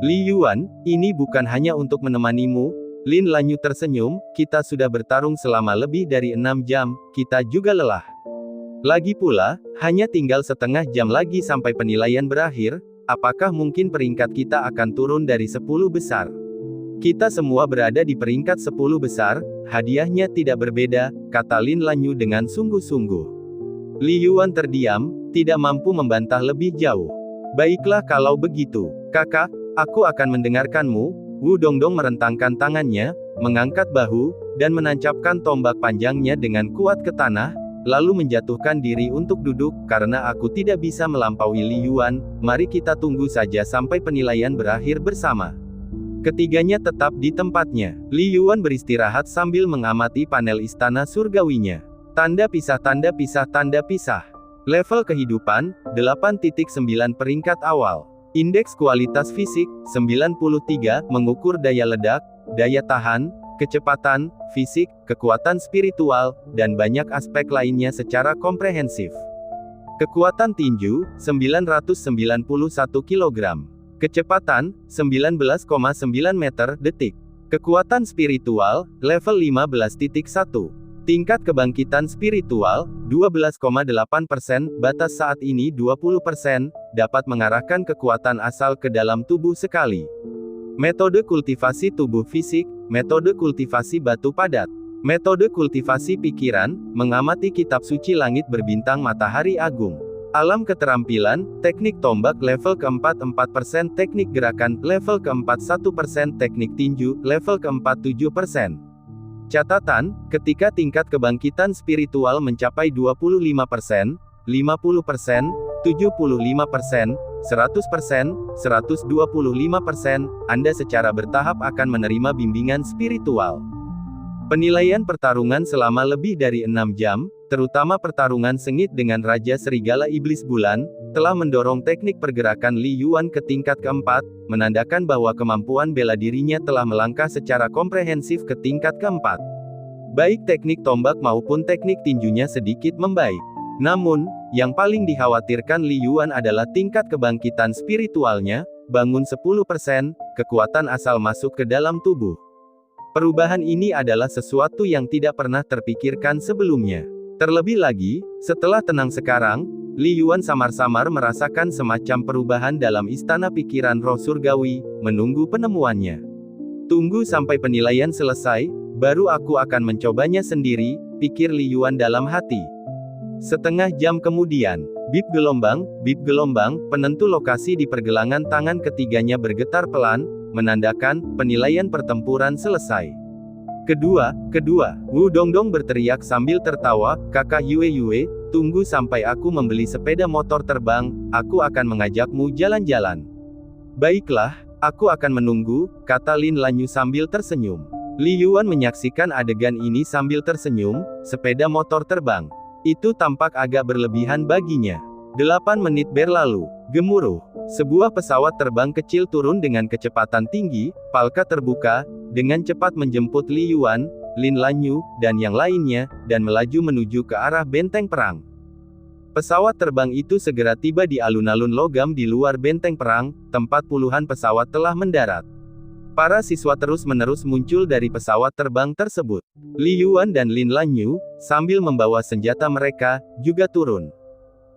Li Yuan, ini bukan hanya untuk menemanimu, Lin Lanyu tersenyum, kita sudah bertarung selama lebih dari 6 jam, kita juga lelah. Lagi pula, hanya tinggal setengah jam lagi sampai penilaian berakhir, apakah mungkin peringkat kita akan turun dari 10 besar? Kita semua berada di peringkat 10 besar, hadiahnya tidak berbeda, kata Lin Lanyu dengan sungguh-sungguh. Li Yuan terdiam, tidak mampu membantah lebih jauh. Baiklah kalau begitu, kakak, aku akan mendengarkanmu. Wu Dongdong merentangkan tangannya, mengangkat bahu, dan menancapkan tombak panjangnya dengan kuat ke tanah, lalu menjatuhkan diri untuk duduk, karena aku tidak bisa melampaui Li Yuan, mari kita tunggu saja sampai penilaian berakhir bersama. Ketiganya tetap di tempatnya. Li Yuan beristirahat sambil mengamati panel istana surgawinya. Tanda pisah, tanda pisah, tanda pisah. Level kehidupan, 8.9 peringkat awal. Indeks kualitas fisik, 93, mengukur daya ledak, daya tahan, kecepatan, fisik, kekuatan spiritual, dan banyak aspek lainnya secara komprehensif. Kekuatan tinju, 991 kg. Kecepatan, 19,9 meter detik. Kekuatan spiritual, level 15.1. Tingkat kebangkitan spiritual, 12,8%, batas saat ini 20%, dapat mengarahkan kekuatan asal ke dalam tubuh sekali. Metode kultivasi tubuh fisik, metode kultivasi batu padat. Metode kultivasi pikiran, mengamati kitab suci langit berbintang matahari agung. Alam keterampilan, teknik tombak level keempat 4%, teknik gerakan, level keempat 1%, teknik tinju, level keempat 7%. Catatan, ketika tingkat kebangkitan spiritual mencapai 25%, 50%, 75%, 100%, 125%, Anda secara bertahap akan menerima bimbingan spiritual. Penilaian pertarungan selama lebih dari 6 jam, terutama pertarungan sengit dengan Raja Serigala Iblis Bulan, telah mendorong teknik pergerakan Li Yuan ke tingkat keempat, menandakan bahwa kemampuan bela dirinya telah melangkah secara komprehensif ke tingkat keempat. Baik teknik tombak maupun teknik tinjunya sedikit membaik. Namun, yang paling dikhawatirkan Li Yuan adalah tingkat kebangkitan spiritualnya, bangun 10%, kekuatan asal masuk ke dalam tubuh. Perubahan ini adalah sesuatu yang tidak pernah terpikirkan sebelumnya. Terlebih lagi, setelah tenang sekarang, Li Yuan samar-samar merasakan semacam perubahan dalam istana pikiran roh surgawi, menunggu penemuannya. Tunggu sampai penilaian selesai, baru aku akan mencobanya sendiri, pikir Li Yuan dalam hati. Setengah jam kemudian, bip gelombang, penentu lokasi di pergelangan tangan ketiganya bergetar pelan, menandakan penilaian pertempuran selesai. Kedua, Wu Dongdong berteriak sambil tertawa, "Kakak Yue, tunggu sampai aku membeli sepeda motor terbang, aku akan mengajakmu jalan-jalan." "Baiklah, aku akan menunggu," kata Lin Lanyu sambil tersenyum. Li Yuan menyaksikan adegan ini sambil tersenyum, sepeda motor terbang. Itu tampak agak berlebihan baginya. 8 menit berlalu. Gemuruh. Sebuah pesawat terbang kecil turun dengan kecepatan tinggi, palka terbuka, dengan cepat menjemput Li Yuan, Lin Lanyu, dan yang lainnya, dan melaju menuju ke arah benteng perang. Pesawat terbang itu segera tiba di alun-alun logam di luar benteng perang, tempat puluhan pesawat telah mendarat. Para siswa terus-menerus muncul dari pesawat terbang tersebut. Li Yuan dan Lin Lanyu, sambil membawa senjata mereka, juga turun.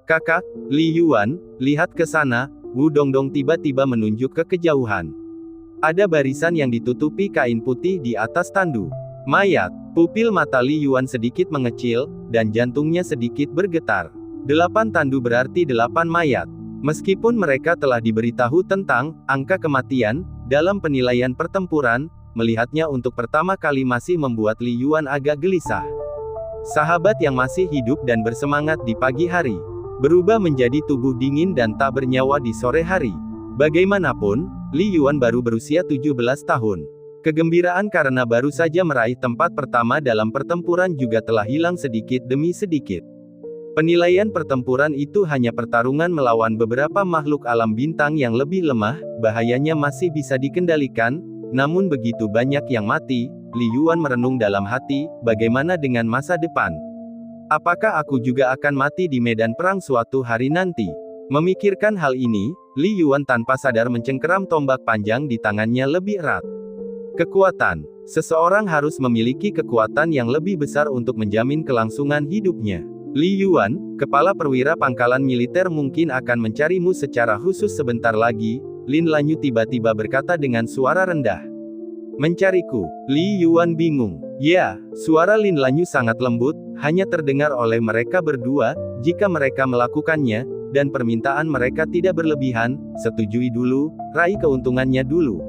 "Kakak, Li Yuan, lihat ke sana," Wu Dongdong tiba-tiba menunjuk ke kejauhan. Ada barisan yang ditutupi kain putih di atas tandu. "Mayat." Pupil mata Li Yuan sedikit mengecil, dan jantungnya sedikit bergetar. 8 tandu berarti 8 mayat. Meskipun mereka telah diberitahu tentang angka kematian dalam penilaian pertempuran, melihatnya untuk pertama kali masih membuat Li Yuan agak gelisah. Sahabat yang masih hidup dan bersemangat di pagi hari, berubah menjadi tubuh dingin dan tak bernyawa di sore hari. Bagaimanapun, Li Yuan baru berusia 17 tahun. Kegembiraan karena baru saja meraih tempat pertama dalam pertempuran juga telah hilang sedikit demi sedikit. Penilaian pertempuran itu hanya pertarungan melawan beberapa makhluk alam bintang yang lebih lemah, bahayanya masih bisa dikendalikan, namun begitu banyak yang mati. Li Yuan merenung dalam hati, bagaimana dengan masa depan? Apakah aku juga akan mati di medan perang suatu hari nanti? Memikirkan hal ini, Li Yuan tanpa sadar mencengkeram tombak panjang di tangannya lebih erat. Kekuatan. Seseorang harus memiliki kekuatan yang lebih besar untuk menjamin kelangsungan hidupnya. Li Yuan, kepala perwira pangkalan militer mungkin akan mencarimu secara khusus sebentar lagi, Lin Lanyu tiba-tiba berkata dengan suara rendah. "Mencariku?" Li Yuan bingung. Ya, suara Lin Lanyu sangat lembut, hanya terdengar oleh mereka berdua, jika mereka melakukannya, dan permintaan mereka tidak berlebihan, setujui dulu, raih keuntungannya dulu.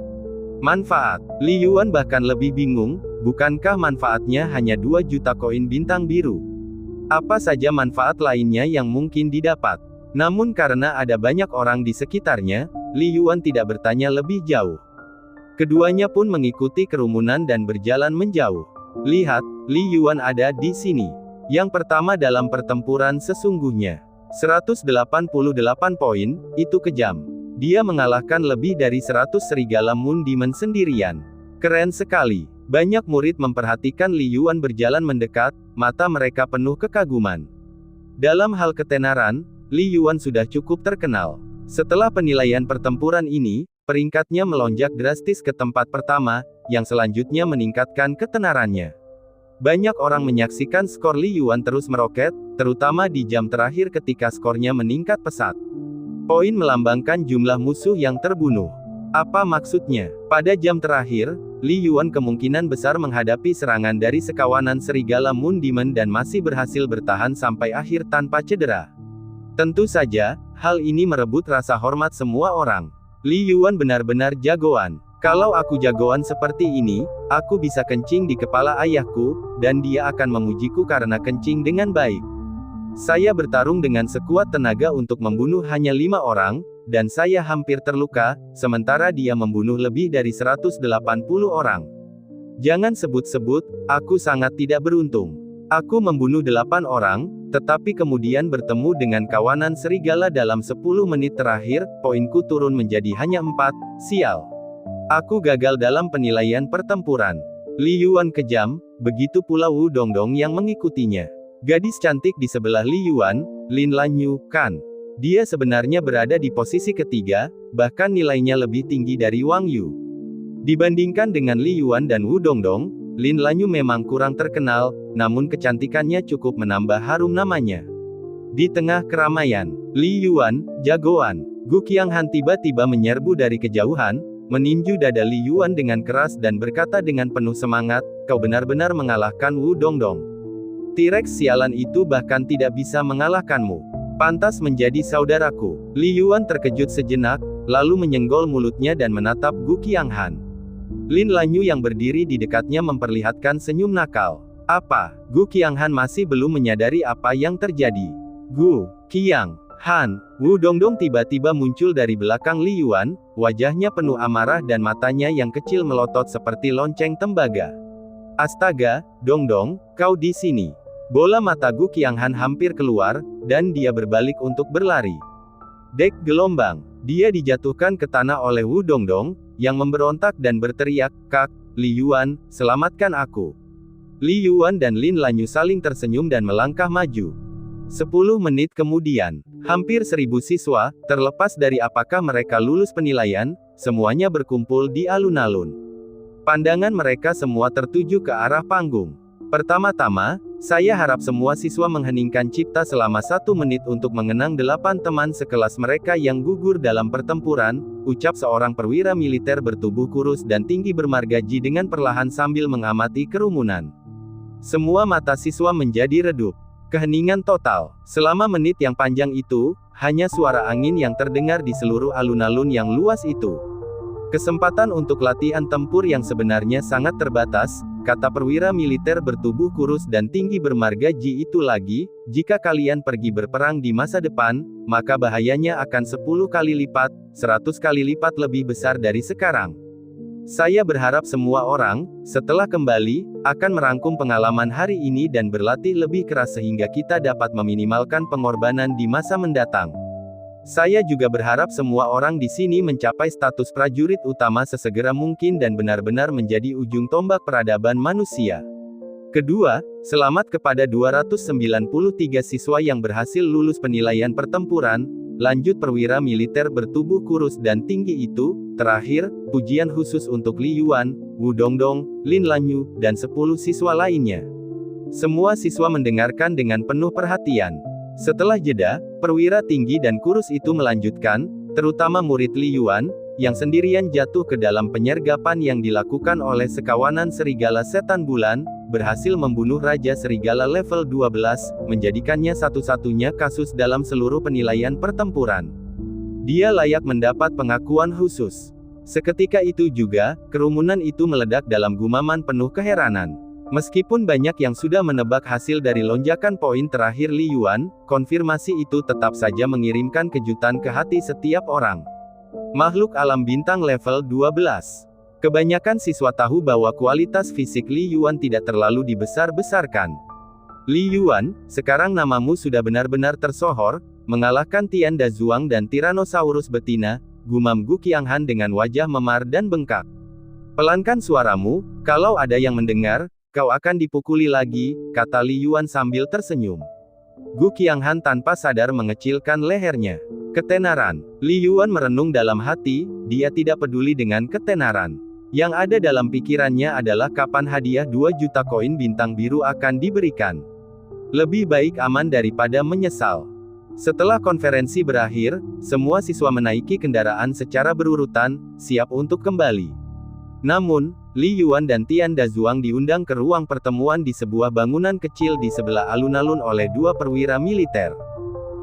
Manfaat. Li Yuan bahkan lebih bingung, bukankah manfaatnya hanya 2 juta koin bintang biru? Apa saja manfaat lainnya yang mungkin didapat? Namun karena ada banyak orang di sekitarnya, Li Yuan tidak bertanya lebih jauh. Keduanya pun mengikuti kerumunan dan berjalan menjauh. Lihat, Li Yuan ada di sini. Yang pertama dalam pertempuran sesungguhnya. 188 poin, itu kejam. Dia mengalahkan lebih dari 100 serigala Moon Demon sendirian. Keren sekali. Banyak murid memperhatikan Li Yuan berjalan mendekat, mata mereka penuh kekaguman. Dalam hal ketenaran, Li Yuan sudah cukup terkenal. Setelah penilaian pertempuran ini, peringkatnya melonjak drastis ke tempat pertama, yang selanjutnya meningkatkan ketenarannya. Banyak orang menyaksikan skor Li Yuan terus meroket, terutama di jam terakhir ketika skornya meningkat pesat. Poin melambangkan jumlah musuh yang terbunuh. Apa maksudnya? Pada jam terakhir, Li Yuan kemungkinan besar menghadapi serangan dari sekawanan serigala Moon Demon dan masih berhasil bertahan sampai akhir tanpa cedera. Tentu saja, hal ini merebut rasa hormat semua orang. Li Yuan benar-benar jagoan. Kalau aku jagoan seperti ini, aku bisa kencing di kepala ayahku, dan dia akan memujiku karena kencing dengan baik. Saya bertarung dengan sekuat tenaga untuk membunuh hanya 5 orang, dan saya hampir terluka, sementara dia membunuh lebih dari 180 orang. Jangan sebut-sebut, aku sangat tidak beruntung. Aku membunuh 8 orang, tetapi kemudian bertemu dengan kawanan serigala dalam 10 menit terakhir, poinku turun menjadi hanya 4, sial. Aku gagal dalam penilaian pertempuran. Li Yuan kejam, begitu pula Wu Dongdong yang mengikutinya. Gadis cantik di sebelah Li Yuan, Lin Lanyu, kan? Dia sebenarnya berada di posisi ketiga, bahkan nilainya lebih tinggi dari Wang Yu. Dibandingkan dengan Li Yuan dan Wu Dongdong, Lin Lanyu memang kurang terkenal, namun kecantikannya cukup menambah harum namanya. Di tengah keramaian, Li Yuan, jagoan. Gu Qianghan tiba-tiba menyerbu dari kejauhan, meninju dada Li Yuan dengan keras dan berkata dengan penuh semangat, "Kau benar-benar mengalahkan Wu Dongdong. T-Rex sialan itu bahkan tidak bisa mengalahkanmu." Pantas menjadi saudaraku. Li Yuan terkejut sejenak, lalu menyenggol mulutnya dan menatap Gu Qianghan. Lin Lanyu yang berdiri di dekatnya memperlihatkan senyum nakal. Apa? Gu Qianghan masih belum menyadari apa yang terjadi. Gu Qianghan. Wu Dongdong tiba-tiba muncul dari belakang Li Yuan, wajahnya penuh amarah dan matanya yang kecil melotot seperti lonceng tembaga. Astaga, Dongdong, kau di sini. Bola mata Gu Qianghan hampir keluar, dan dia berbalik untuk berlari. Dek gelombang. Dia dijatuhkan ke tanah oleh Wu Dongdong, yang memberontak dan berteriak, "Kak, Li Yuan, selamatkan aku." Li Yuan dan Lin Lanyu saling tersenyum dan melangkah maju. 10 menit kemudian, hampir 1000 siswa, terlepas dari apakah mereka lulus penilaian, semuanya berkumpul di alun-alun. Pandangan mereka semua tertuju ke arah panggung. Pertama-tama, saya harap semua siswa mengheningkan cipta selama 1 menit untuk mengenang 8 teman sekelas mereka yang gugur dalam pertempuran, ucap seorang perwira militer bertubuh kurus dan tinggi bermargaji dengan perlahan sambil mengamati kerumunan. Semua mata siswa menjadi redup. Keheningan total. Selama menit yang panjang itu, hanya suara angin yang terdengar di seluruh alun-alun yang luas itu. Kesempatan untuk latihan tempur yang sebenarnya sangat terbatas, kata perwira militer bertubuh kurus dan tinggi bermargaji itu lagi, jika kalian pergi berperang di masa depan, maka bahayanya akan 10 kali lipat, 100 kali lipat lebih besar dari sekarang. Saya berharap semua orang, setelah kembali, akan merangkum pengalaman hari ini dan berlatih lebih keras sehingga kita dapat meminimalkan pengorbanan di masa mendatang. Saya juga berharap semua orang di sini mencapai status prajurit utama sesegera mungkin dan benar-benar menjadi ujung tombak peradaban manusia. Kedua, selamat kepada 293 siswa yang berhasil lulus penilaian pertempuran, lanjut perwira militer bertubuh kurus dan tinggi itu. Terakhir, pujian khusus untuk Li Yuan, Wu Dongdong, Lin Lanyu, dan 10 siswa lainnya. Semua siswa mendengarkan dengan penuh perhatian. Setelah jeda, perwira tinggi dan kurus itu melanjutkan, terutama murid Li Yuan, yang sendirian jatuh ke dalam penyergapan yang dilakukan oleh sekawanan serigala setan bulan, berhasil membunuh Raja Serigala level 12, menjadikannya satu-satunya kasus dalam seluruh penilaian pertempuran. Dia layak mendapat pengakuan khusus. Seketika itu juga, kerumunan itu meledak dalam gumaman penuh keheranan. Meskipun banyak yang sudah menebak hasil dari lonjakan poin terakhir Li Yuan, konfirmasi itu tetap saja mengirimkan kejutan ke hati setiap orang. Makhluk alam bintang level 12. Kebanyakan siswa tahu bahwa kualitas fisik Li Yuan tidak terlalu dibesar-besarkan. Li Yuan, sekarang namamu sudah benar-benar tersohor, mengalahkan Tian Da Zhuang dan Tyrannosaurus betina, gumam Gu Qianghan dengan wajah memar dan bengkak. Pelankan suaramu, kalau ada yang mendengar, kau akan dipukuli lagi, kata Li Yuan sambil tersenyum. Gu Qianghan tanpa sadar mengecilkan lehernya. Ketenaran. Li Yuan merenung dalam hati, dia tidak peduli dengan ketenaran. Yang ada dalam pikirannya adalah kapan hadiah 2 juta koin bintang biru akan diberikan. Lebih baik aman daripada menyesal. Setelah konferensi berakhir, semua siswa menaiki kendaraan secara berurutan, siap untuk kembali. Namun, Li Yuan dan Tian Da Zhuang diundang ke ruang pertemuan di sebuah bangunan kecil di sebelah alun-alun oleh 2 perwira militer.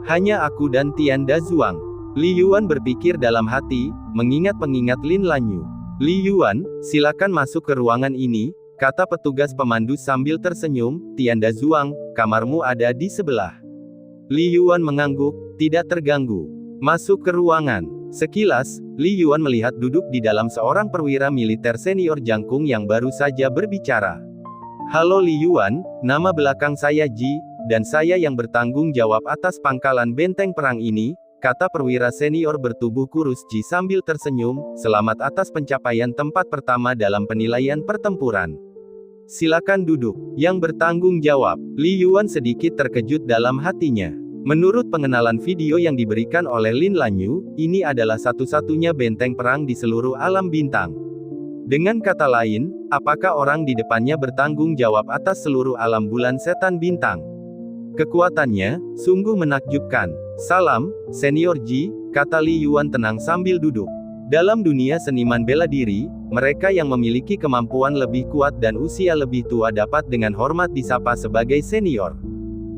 Hanya aku dan Tian Da Zhuang. Li Yuan berpikir dalam hati, mengingat pengingat Lin Lanyu. Li Yuan, silakan masuk ke ruangan ini, kata petugas pemandu sambil tersenyum. Tian Da Zhuang, kamarmu ada di sebelah. Li Yuan mengangguk, tidak terganggu. Masuk ke ruangan. Sekilas, Li Yuan melihat duduk di dalam seorang perwira militer senior jangkung yang baru saja berbicara. Halo Li Yuan, nama belakang saya Ji, dan saya yang bertanggung jawab atas pangkalan benteng perang ini, kata perwira senior bertubuh kurus Ji sambil tersenyum. Selamat atas pencapaian tempat pertama dalam penilaian pertempuran. Silakan duduk. Yang bertanggung jawab, Li Yuan sedikit terkejut dalam hatinya. Menurut pengenalan video yang diberikan oleh Lin Lanyu, ini adalah satu-satunya benteng perang di seluruh alam bintang. Dengan kata lain, apakah orang di depannya bertanggung jawab atas seluruh alam bulan setan bintang? Kekuatannya, sungguh menakjubkan. Salam, Senior Ji, kata Li Yuan tenang sambil duduk. Dalam dunia seniman bela diri, mereka yang memiliki kemampuan lebih kuat dan usia lebih tua dapat dengan hormat disapa sebagai senior.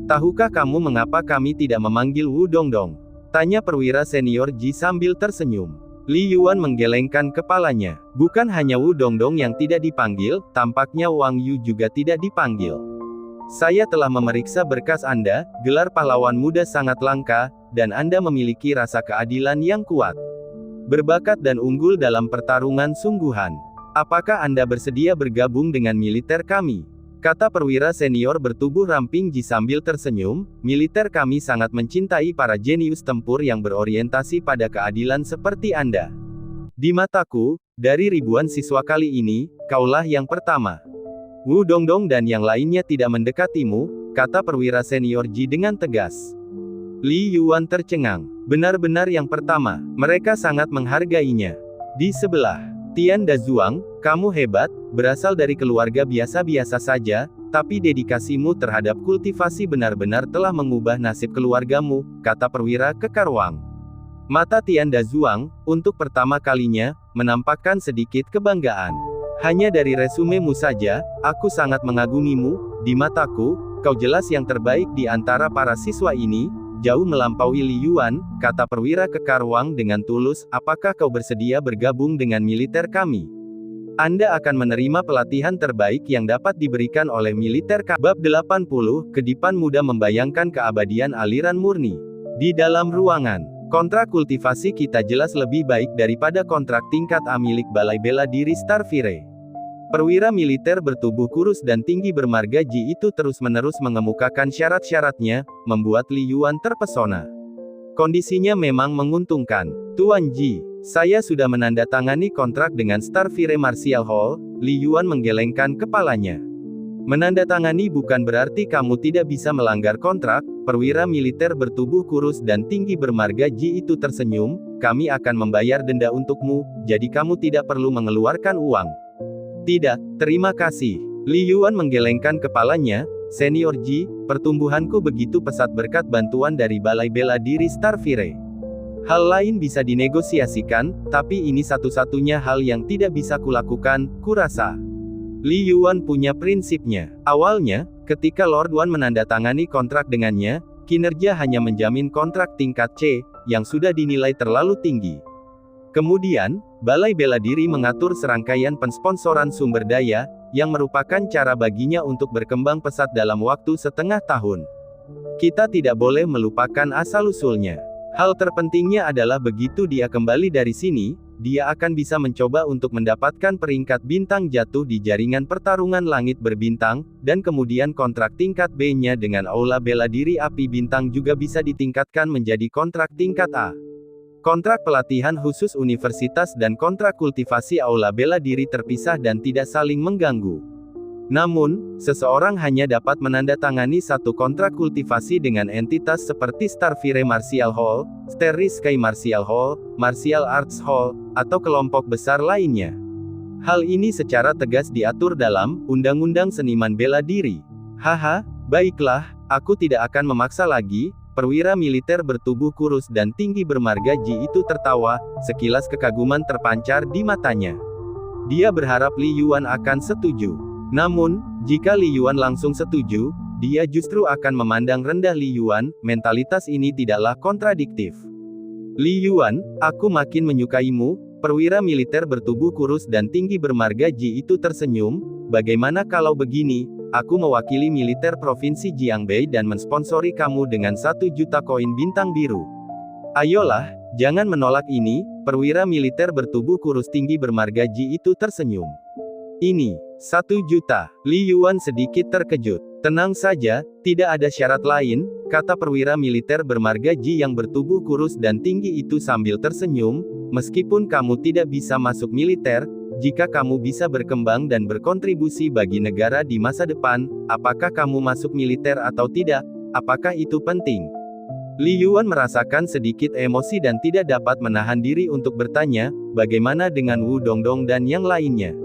Tahukah kamu mengapa kami tidak memanggil Wu Dongdong? Tanya perwira senior Ji sambil tersenyum. Li Yuan menggelengkan kepalanya. Bukan hanya Wu Dongdong yang tidak dipanggil, tampaknya Wang Yu juga tidak dipanggil. Saya telah memeriksa berkas Anda, gelar pahlawan muda sangat langka, dan Anda memiliki rasa keadilan yang kuat. Berbakat dan unggul dalam pertarungan sungguhan. Apakah Anda bersedia bergabung dengan militer kami? Kata perwira senior bertubuh ramping Ji sambil tersenyum, militer kami sangat mencintai para jenius tempur yang berorientasi pada keadilan seperti Anda. Di mataku, dari ribuan siswa kali ini, kaulah yang pertama. Wu Dongdong dan yang lainnya tidak mendekatimu, kata perwira senior Ji dengan tegas. Li Yuan tercengang. Benar-benar yang pertama, mereka sangat menghargainya. Di sebelah, Tian Dazuang, kamu hebat, berasal dari keluarga biasa-biasa saja, tapi dedikasimu terhadap kultivasi benar-benar telah mengubah nasib keluargamu, kata perwira kekar Wang. Mata Tian Dazuang, untuk pertama kalinya, menampakkan sedikit kebanggaan. Hanya dari resumemu saja, aku sangat mengagumimu, di mataku, kau jelas yang terbaik di antara para siswa ini, jauh melampaui Li Yuan, kata perwira kekar Wang dengan tulus, apakah kau bersedia bergabung dengan militer kami? Anda akan menerima pelatihan terbaik yang dapat diberikan oleh militer kami. Bab 80, Kedipan Muda membayangkan keabadian aliran murni. Di dalam ruangan, kontrak kultivasi kita jelas lebih baik daripada kontrak tingkat A milik Balai Bela Diri Starfire. Perwira militer bertubuh kurus dan tinggi bermarga Ji itu terus-menerus mengemukakan syarat-syaratnya, membuat Li Yuan terpesona. Kondisinya memang menguntungkan. Tuan Ji, saya sudah menandatangani kontrak dengan Starfire Martial Hall, Li Yuan menggelengkan kepalanya. Menandatangani bukan berarti kamu tidak bisa melanggar kontrak, perwira militer bertubuh kurus dan tinggi bermarga Ji itu tersenyum, kami akan membayar denda untukmu, jadi kamu tidak perlu mengeluarkan uang. Tidak, terima kasih. Li Yuan menggelengkan kepalanya, senior Ji, pertumbuhanku begitu pesat berkat bantuan dari Balai Bela Diri Starfire. Hal lain bisa dinegosiasikan, tapi ini satu-satunya hal yang tidak bisa kulakukan, kurasa. Li Yuan punya prinsipnya. Awalnya, ketika Lord Wan menandatangani kontrak dengannya, kinerja hanya menjamin kontrak tingkat C, yang sudah dinilai terlalu tinggi. Kemudian, Balai Bela Diri mengatur serangkaian pensponsoran sumber daya, yang merupakan cara baginya untuk berkembang pesat dalam waktu setengah tahun. Kita tidak boleh melupakan asal-usulnya. Hal terpentingnya adalah begitu dia kembali dari sini, dia akan bisa mencoba untuk mendapatkan peringkat bintang jatuh di jaringan pertarungan langit berbintang, dan kemudian kontrak tingkat B-nya dengan Aula Bela Diri Api Bintang juga bisa ditingkatkan menjadi kontrak tingkat A. Kontrak pelatihan khusus universitas dan kontrak kultivasi Aula Bela Diri terpisah dan tidak saling mengganggu. Namun, seseorang hanya dapat menandatangani satu kontrak kultivasi dengan entitas seperti Starfire Martial Hall, Starry Sky Martial Hall, Martial Arts Hall, atau kelompok besar lainnya. Hal ini secara tegas diatur dalam Undang-Undang Seniman Bela Diri. Haha, baiklah, aku tidak akan memaksa lagi. Perwira militer bertubuh kurus dan tinggi bermarga Ji itu tertawa, sekilas kekaguman terpancar di matanya. Dia berharap Li Yuan akan setuju. Namun, jika Li Yuan langsung setuju, dia justru akan memandang rendah Li Yuan, mentalitas ini tidaklah kontradiktif. Li Yuan, aku makin menyukaimu, perwira militer bertubuh kurus dan tinggi bermarga Ji itu tersenyum, bagaimana kalau begini? Aku mewakili militer provinsi Jiangbei dan mensponsori kamu dengan 1 juta koin bintang biru. Ayolah, jangan menolak ini, perwira militer bertubuh kurus tinggi bermarga Ji itu tersenyum. Ini, 1 juta, Li Yuan sedikit terkejut. Tenang saja, tidak ada syarat lain, kata perwira militer bermarga Ji yang bertubuh kurus dan tinggi itu sambil tersenyum, meskipun kamu tidak bisa masuk militer, jika kamu bisa berkembang dan berkontribusi bagi negara di masa depan, apakah kamu masuk militer atau tidak? Apakah itu penting? Li Yuan merasakan sedikit emosi dan tidak dapat menahan diri untuk bertanya, bagaimana dengan Wu Dongdong dan yang lainnya?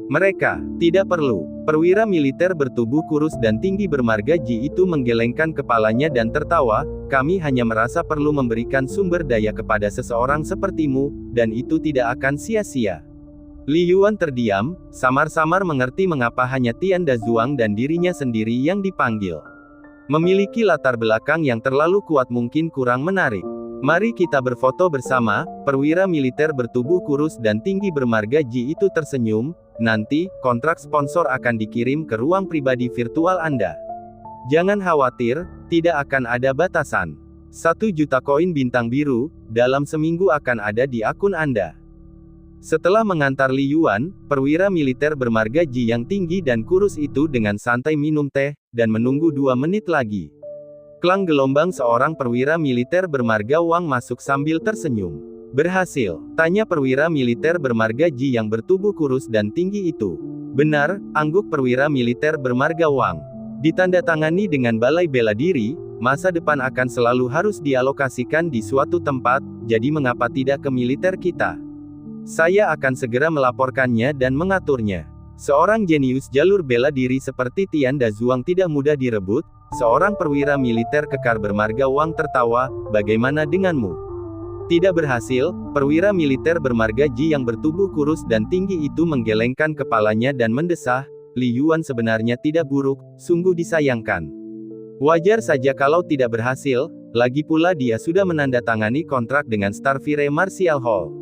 Mereka tidak perlu. Perwira militer bertubuh kurus dan tinggi bermarga Ji itu menggelengkan kepalanya dan tertawa, kami hanya merasa perlu memberikan sumber daya kepada seseorang sepertimu, dan itu tidak akan sia-sia. Li Yuan terdiam, samar-samar mengerti mengapa hanya Tian Dazuang dan dirinya sendiri yang dipanggil. Memiliki latar belakang yang terlalu kuat mungkin kurang menarik. Mari kita berfoto bersama. Perwira militer bertubuh kurus dan tinggi bermarga G itu tersenyum. Nanti, kontrak sponsor akan dikirim ke ruang pribadi virtual Anda. Jangan khawatir, tidak akan ada batasan. 1 juta koin bintang biru, dalam seminggu akan ada di akun Anda. Setelah mengantar Li Yuan, perwira militer bermarga G yang tinggi dan kurus itu dengan santai minum teh, dan menunggu 2 menit lagi. Klang gelombang seorang perwira militer bermarga Wang masuk sambil tersenyum. Berhasil, tanya perwira militer bermarga G yang bertubuh kurus dan tinggi itu. Benar, angguk perwira militer bermarga Wang. Ditandatangani dengan balai bela diri, masa depan akan selalu harus dialokasikan di suatu tempat, jadi mengapa tidak ke militer kita? Saya akan segera melaporkannya dan mengaturnya. Seorang jenius jalur bela diri seperti Tian Dazuang tidak mudah direbut. Seorang perwira militer kekar bermarga Wang tertawa, bagaimana denganmu? Tidak berhasil, perwira militer bermarga G yang bertubuh kurus dan tinggi itu menggelengkan kepalanya dan mendesah, Li Yuan sebenarnya tidak buruk, sungguh disayangkan. Wajar saja kalau tidak berhasil, lagi pula dia sudah menandatangani kontrak dengan Starfire Martial Hall.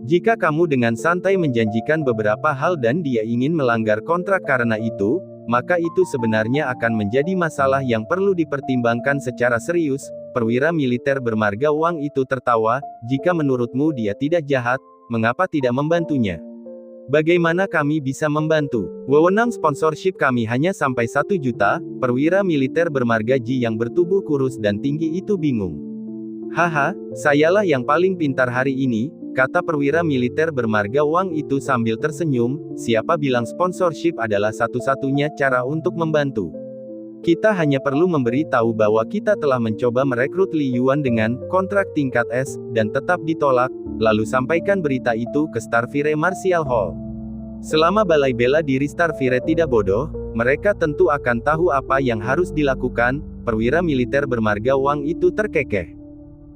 Jika kamu dengan santai menjanjikan beberapa hal dan dia ingin melanggar kontrak karena itu, maka itu sebenarnya akan menjadi masalah yang perlu dipertimbangkan secara serius. Perwira militer bermarga Wang itu tertawa, jika menurutmu dia tidak jahat, mengapa tidak membantunya? Bagaimana kami bisa membantu? Wewenang sponsorship kami hanya sampai 1 juta, perwira militer bermarga G yang bertubuh kurus dan tinggi itu bingung. Haha, sayalah yang paling pintar hari ini, kata perwira militer bermarga Wang itu sambil tersenyum, siapa bilang sponsorship adalah satu-satunya cara untuk membantu? Kita hanya perlu memberi tahu bahwa kita telah mencoba merekrut Li Yuan dengan kontrak tingkat S, dan tetap ditolak, lalu sampaikan berita itu ke Starfire Martial Hall. Selama balai bela diri Starfire tidak bodoh, mereka tentu akan tahu apa yang harus dilakukan. Perwira militer bermarga Wang itu terkekeh.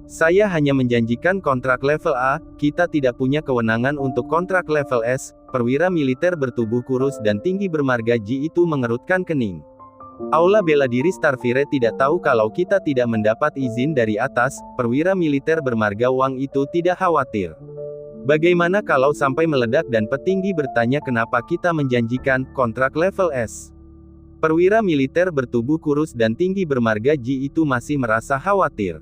Saya hanya menjanjikan kontrak level A, kita tidak punya kewenangan untuk kontrak level S. Perwira militer bertubuh kurus dan tinggi bermarga G itu mengerutkan kening. Aula bela diri Starfire tidak tahu kalau kita tidak mendapat izin dari atas. Perwira militer bermarga Wang itu tidak khawatir. Bagaimana kalau sampai meledak dan petinggi bertanya kenapa kita menjanjikan kontrak level S? Perwira militer bertubuh kurus dan tinggi bermarga G itu masih merasa khawatir.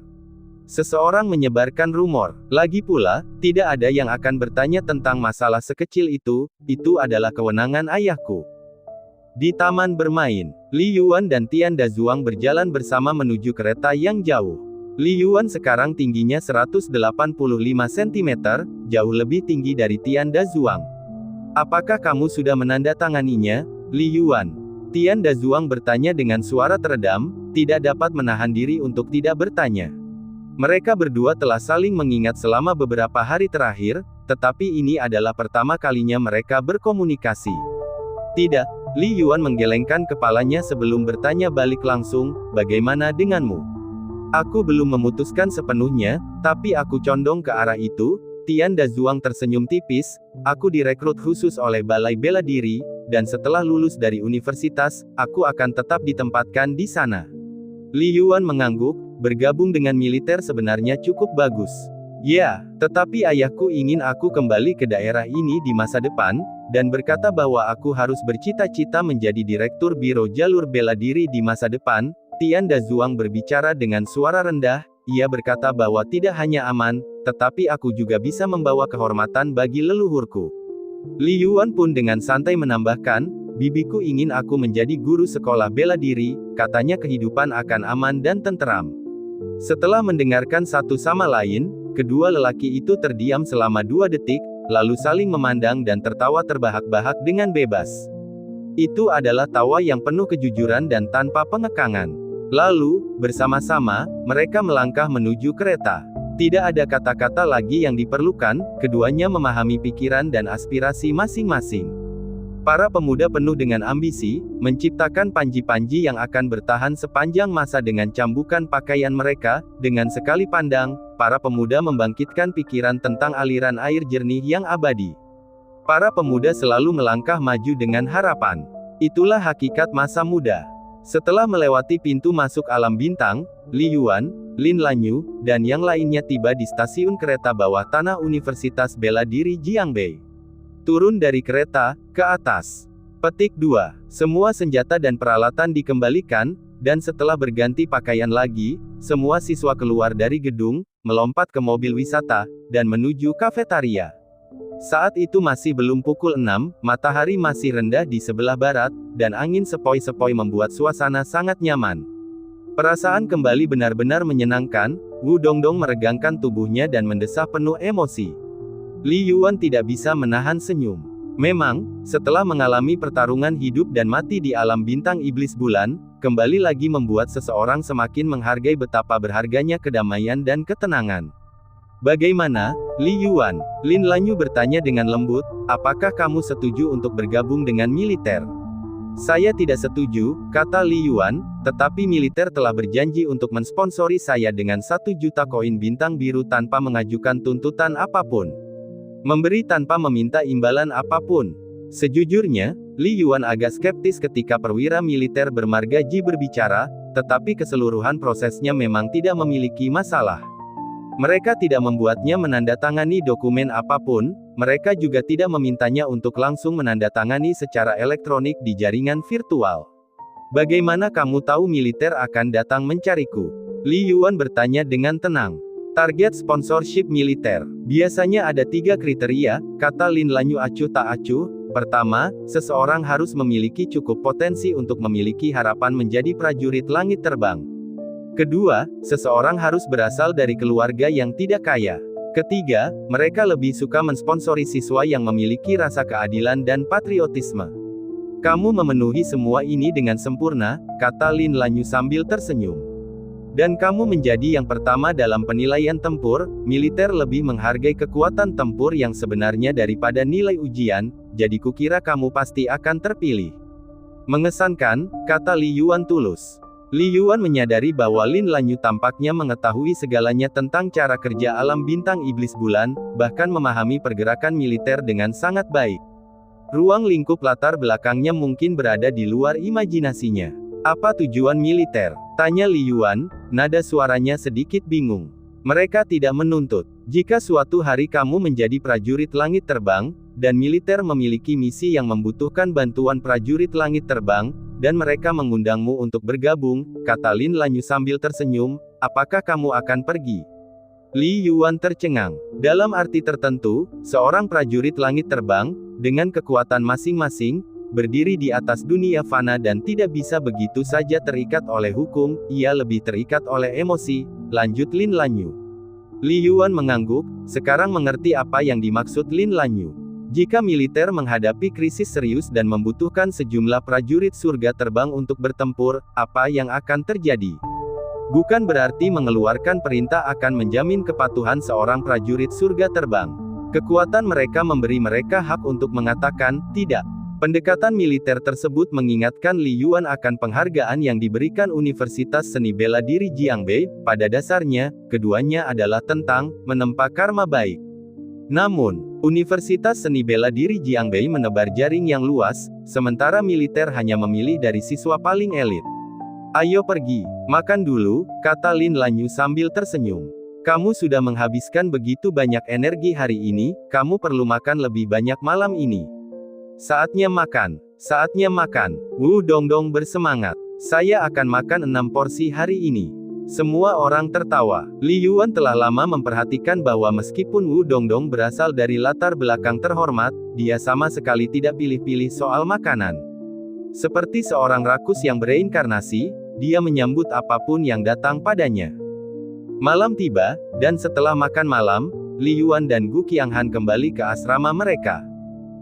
Seseorang menyebarkan rumor. Lagi pula, tidak ada yang akan bertanya tentang masalah sekecil itu adalah kewenangan ayahku. Di taman bermain, Li Yuan dan Tian Dazuang berjalan bersama menuju kereta yang jauh. Li Yuan sekarang tingginya 185 cm, jauh lebih tinggi dari Tian Dazuang. Apakah kamu sudah menandatanganinya, Li Yuan? Tian Dazuang bertanya dengan suara teredam, tidak dapat menahan diri untuk tidak bertanya. Mereka berdua telah saling mengingat selama beberapa hari terakhir, tetapi ini adalah pertama kalinya mereka berkomunikasi. Tidak, Li Yuan menggelengkan kepalanya sebelum bertanya balik langsung, bagaimana denganmu? Aku belum memutuskan sepenuhnya, tapi aku condong ke arah itu. Tian Dazuang tersenyum tipis, aku direkrut khusus oleh balai bela diri, dan setelah lulus dari universitas, aku akan tetap ditempatkan di sana. Li Yuan mengangguk, bergabung dengan militer sebenarnya cukup bagus. Ya, tetapi ayahku ingin aku kembali ke daerah ini di masa depan, dan berkata bahwa aku harus bercita-cita menjadi direktur biro jalur bela diri di masa depan. Tian Dazuang berbicara dengan suara rendah, ia berkata bahwa tidak hanya aman, tetapi aku juga bisa membawa kehormatan bagi leluhurku. Li Yuan pun dengan santai menambahkan, bibiku ingin aku menjadi guru sekolah bela diri, katanya kehidupan akan aman dan tenteram. Setelah mendengarkan satu sama lain, kedua lelaki itu terdiam selama 2 detik, lalu saling memandang dan tertawa terbahak-bahak dengan bebas. Itu adalah tawa yang penuh kejujuran dan tanpa pengekangan. Lalu, bersama-sama, mereka melangkah menuju kereta. Tidak ada kata-kata lagi yang diperlukan, keduanya memahami pikiran dan aspirasi masing-masing. Para pemuda penuh dengan ambisi, menciptakan panji-panji yang akan bertahan sepanjang masa dengan cambukan pakaian mereka. Dengan sekali pandang, para pemuda membangkitkan pikiran tentang aliran air jernih yang abadi. Para pemuda selalu melangkah maju dengan harapan. Itulah hakikat masa muda. Setelah melewati pintu masuk alam bintang, Li Yuan, Lin Lanyu, dan yang lainnya tiba di stasiun kereta bawah tanah Universitas Bela Diri Jiangbei. Turun dari kereta, ke atas. Petik 2. Semua senjata dan peralatan dikembalikan, dan setelah berganti pakaian lagi, semua siswa keluar dari gedung, melompat ke mobil wisata, dan menuju kafetaria. Saat itu masih belum pukul 6, matahari masih rendah di sebelah barat, dan angin sepoi-sepoi membuat suasana sangat nyaman. Perasaan kembali benar-benar menyenangkan. Wu Dongdong meregangkan tubuhnya dan mendesah penuh emosi. Li Yuan tidak bisa menahan senyum. Memang, setelah mengalami pertarungan hidup dan mati di alam bintang iblis bulan, kembali lagi membuat seseorang semakin menghargai betapa berharganya kedamaian dan ketenangan. Bagaimana, Li Yuan? Lin Lanyu bertanya dengan lembut, apakah kamu setuju untuk bergabung dengan militer? Saya tidak setuju, kata Li Yuan, tetapi militer telah berjanji untuk mensponsori saya dengan 1 juta koin bintang biru tanpa mengajukan tuntutan apapun. Memberi tanpa meminta imbalan apapun. Sejujurnya, Li Yuan agak skeptis ketika perwira militer bermarga Ji berbicara, tetapi keseluruhan prosesnya memang tidak memiliki masalah. Mereka tidak membuatnya menandatangani dokumen apapun, mereka juga tidak memintanya untuk langsung menandatangani secara elektronik di jaringan virtual. Bagaimana kamu tahu militer akan datang mencariku? Li Yuan bertanya dengan tenang. Target sponsorship militer. Biasanya ada 3 kriteria, kata Lin Lanyu acuh tak acuh. Pertama, seseorang harus memiliki cukup potensi untuk memiliki harapan menjadi prajurit langit terbang. Kedua, seseorang harus berasal dari keluarga yang tidak kaya. Ketiga, mereka lebih suka mensponsori siswa yang memiliki rasa keadilan dan patriotisme. Kamu memenuhi semua ini dengan sempurna, kata Lin Lanyu sambil tersenyum. Dan kamu menjadi yang pertama dalam penilaian tempur, militer lebih menghargai kekuatan tempur yang sebenarnya daripada nilai ujian, jadi kukira kamu pasti akan terpilih. Mengesankan, kata Li Yuan tulus. Li Yuan menyadari bahwa Lin Lanyu tampaknya mengetahui segalanya tentang cara kerja alam bintang iblis bulan, bahkan memahami pergerakan militer dengan sangat baik. Ruang lingkup latar belakangnya mungkin berada di luar imajinasinya. Apa tujuan militer? Tanya Li Yuan, nada suaranya sedikit bingung. Mereka tidak menuntut. Jika suatu hari kamu menjadi prajurit langit terbang, dan militer memiliki misi yang membutuhkan bantuan prajurit langit terbang, dan mereka mengundangmu untuk bergabung, kata Lin Lanyu sambil tersenyum, apakah kamu akan pergi? Li Yuan tercengang. Dalam arti tertentu, seorang prajurit langit terbang, dengan kekuatan masing-masing, berdiri di atas dunia fana dan tidak bisa begitu saja terikat oleh hukum, ia lebih terikat oleh emosi, lanjut Lin Lanyu. Li Yuan mengangguk, sekarang mengerti apa yang dimaksud Lin Lanyu. Jika militer menghadapi krisis serius dan membutuhkan sejumlah prajurit surga terbang untuk bertempur, apa yang akan terjadi? Bukan berarti mengeluarkan perintah akan menjamin kepatuhan seorang prajurit surga terbang. Kekuatan mereka memberi mereka hak untuk mengatakan tidak. Pendekatan militer tersebut mengingatkan Li Yuan akan penghargaan yang diberikan Universitas Seni Bela Diri Jiangbei. Pada dasarnya, keduanya adalah tentang menempa karma baik. Namun, Universitas Seni Bela Diri Jiangbei menebar jaring yang luas, sementara militer hanya memilih dari siswa paling elit. Ayo pergi, makan dulu, kata Lin Lanyu sambil tersenyum. Kamu sudah menghabiskan begitu banyak energi hari ini, kamu perlu makan lebih banyak malam ini. Saatnya makan, saatnya makan. Wu Dongdong bersemangat. Saya akan makan 6 porsi hari ini. Semua orang tertawa. Li Yuan telah lama memperhatikan bahwa meskipun Wu Dongdong berasal dari latar belakang terhormat, dia sama sekali tidak pilih-pilih soal makanan. Seperti seorang rakus yang bereinkarnasi, dia menyambut apapun yang datang padanya. Malam tiba, dan setelah makan malam, Li Yuan dan Gu Qianghan kembali ke asrama mereka.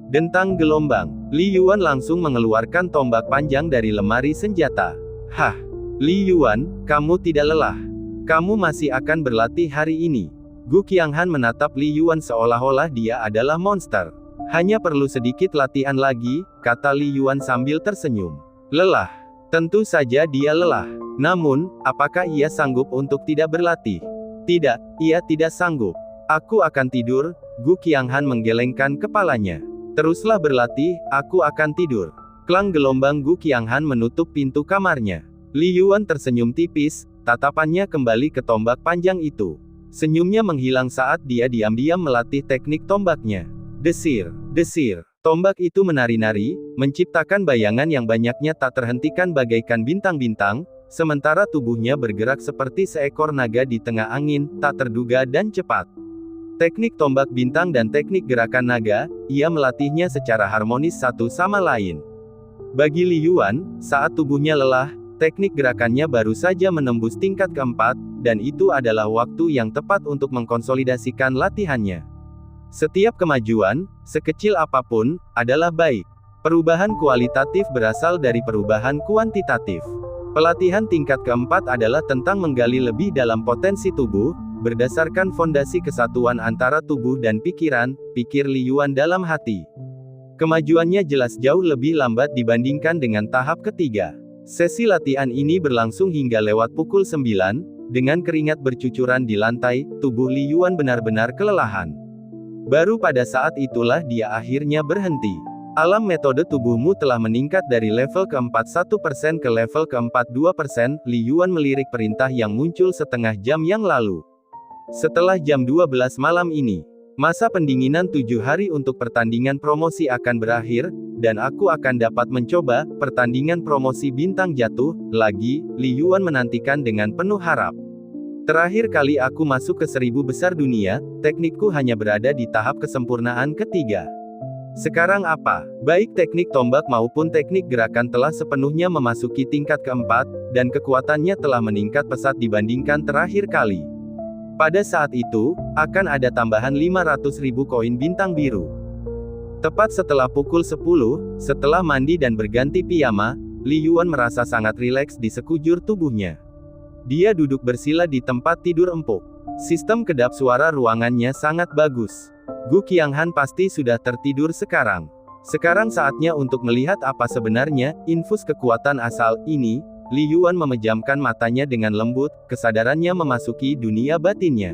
Dentang gelombang. Li Yuan langsung mengeluarkan tombak panjang dari lemari senjata. Hah! Li Yuan, kamu tidak lelah. Kamu masih akan berlatih hari ini. Gu Qianghan menatap Li Yuan seolah-olah dia adalah monster. Hanya perlu sedikit latihan lagi, kata Li Yuan sambil tersenyum. Lelah. Tentu saja dia lelah. Namun, apakah ia sanggup untuk tidak berlatih? Tidak, ia tidak sanggup. Aku akan tidur, Gu Qianghan menggelengkan kepalanya. Teruslah berlatih, aku akan tidur. Klang gelombang Gu Qianghan menutup pintu kamarnya. Li Yuan tersenyum tipis, tatapannya kembali ke tombak panjang itu. Senyumnya menghilang saat dia diam-diam melatih teknik tombaknya. Desir, desir. Tombak itu menari-nari, menciptakan bayangan yang banyaknya tak terhentikan bagaikan bintang-bintang, sementara tubuhnya bergerak seperti seekor naga di tengah angin, tak terduga dan cepat. Teknik tombak bintang dan teknik gerakan naga, ia melatihnya secara harmonis satu sama lain. Bagi Li Yuan, saat tubuhnya lelah, teknik gerakannya baru saja menembus tingkat keempat, dan itu adalah waktu yang tepat untuk mengkonsolidasikan latihannya. Setiap kemajuan, sekecil apapun, adalah baik. Perubahan kualitatif berasal dari perubahan kuantitatif. Pelatihan tingkat keempat adalah tentang menggali lebih dalam potensi tubuh, berdasarkan fondasi kesatuan antara tubuh dan pikiran, pikir Li Yuan dalam hati. Kemajuannya jelas jauh lebih lambat dibandingkan dengan tahap ketiga. Sesi latihan ini berlangsung hingga lewat pukul 9, dengan keringat bercucuran di lantai, tubuh Li Yuan benar-benar kelelahan. Baru pada saat itulah dia akhirnya berhenti. Alam metode tubuhmu telah meningkat dari level keempat 1% ke level keempat 2%, Li Yuan melirik perintah yang muncul setengah jam yang lalu. Setelah jam 12 malam ini, masa pendinginan 7 hari untuk pertandingan promosi akan berakhir, dan aku akan dapat mencoba pertandingan promosi bintang jatuh lagi. Li Yuan menantikan dengan penuh harap. Terakhir kali aku masuk ke 1000 besar dunia, teknikku hanya berada di tahap kesempurnaan ketiga. Sekarang apa? Baik teknik tombak maupun teknik gerakan telah sepenuhnya memasuki tingkat keempat, dan kekuatannya telah meningkat pesat dibandingkan terakhir kali. Pada saat itu, akan ada tambahan 500.000 koin bintang biru. Tepat setelah pukul 10, setelah mandi dan berganti piyama, Li Yuan merasa sangat rileks di sekujur tubuhnya. Dia duduk bersila di tempat tidur empuk. Sistem kedap suara ruangannya sangat bagus. Gu Qianghan pasti sudah tertidur sekarang. Sekarang saatnya untuk melihat apa sebenarnya infus kekuatan asal ini. Li Yuan memejamkan matanya dengan lembut, kesadarannya memasuki dunia batinnya.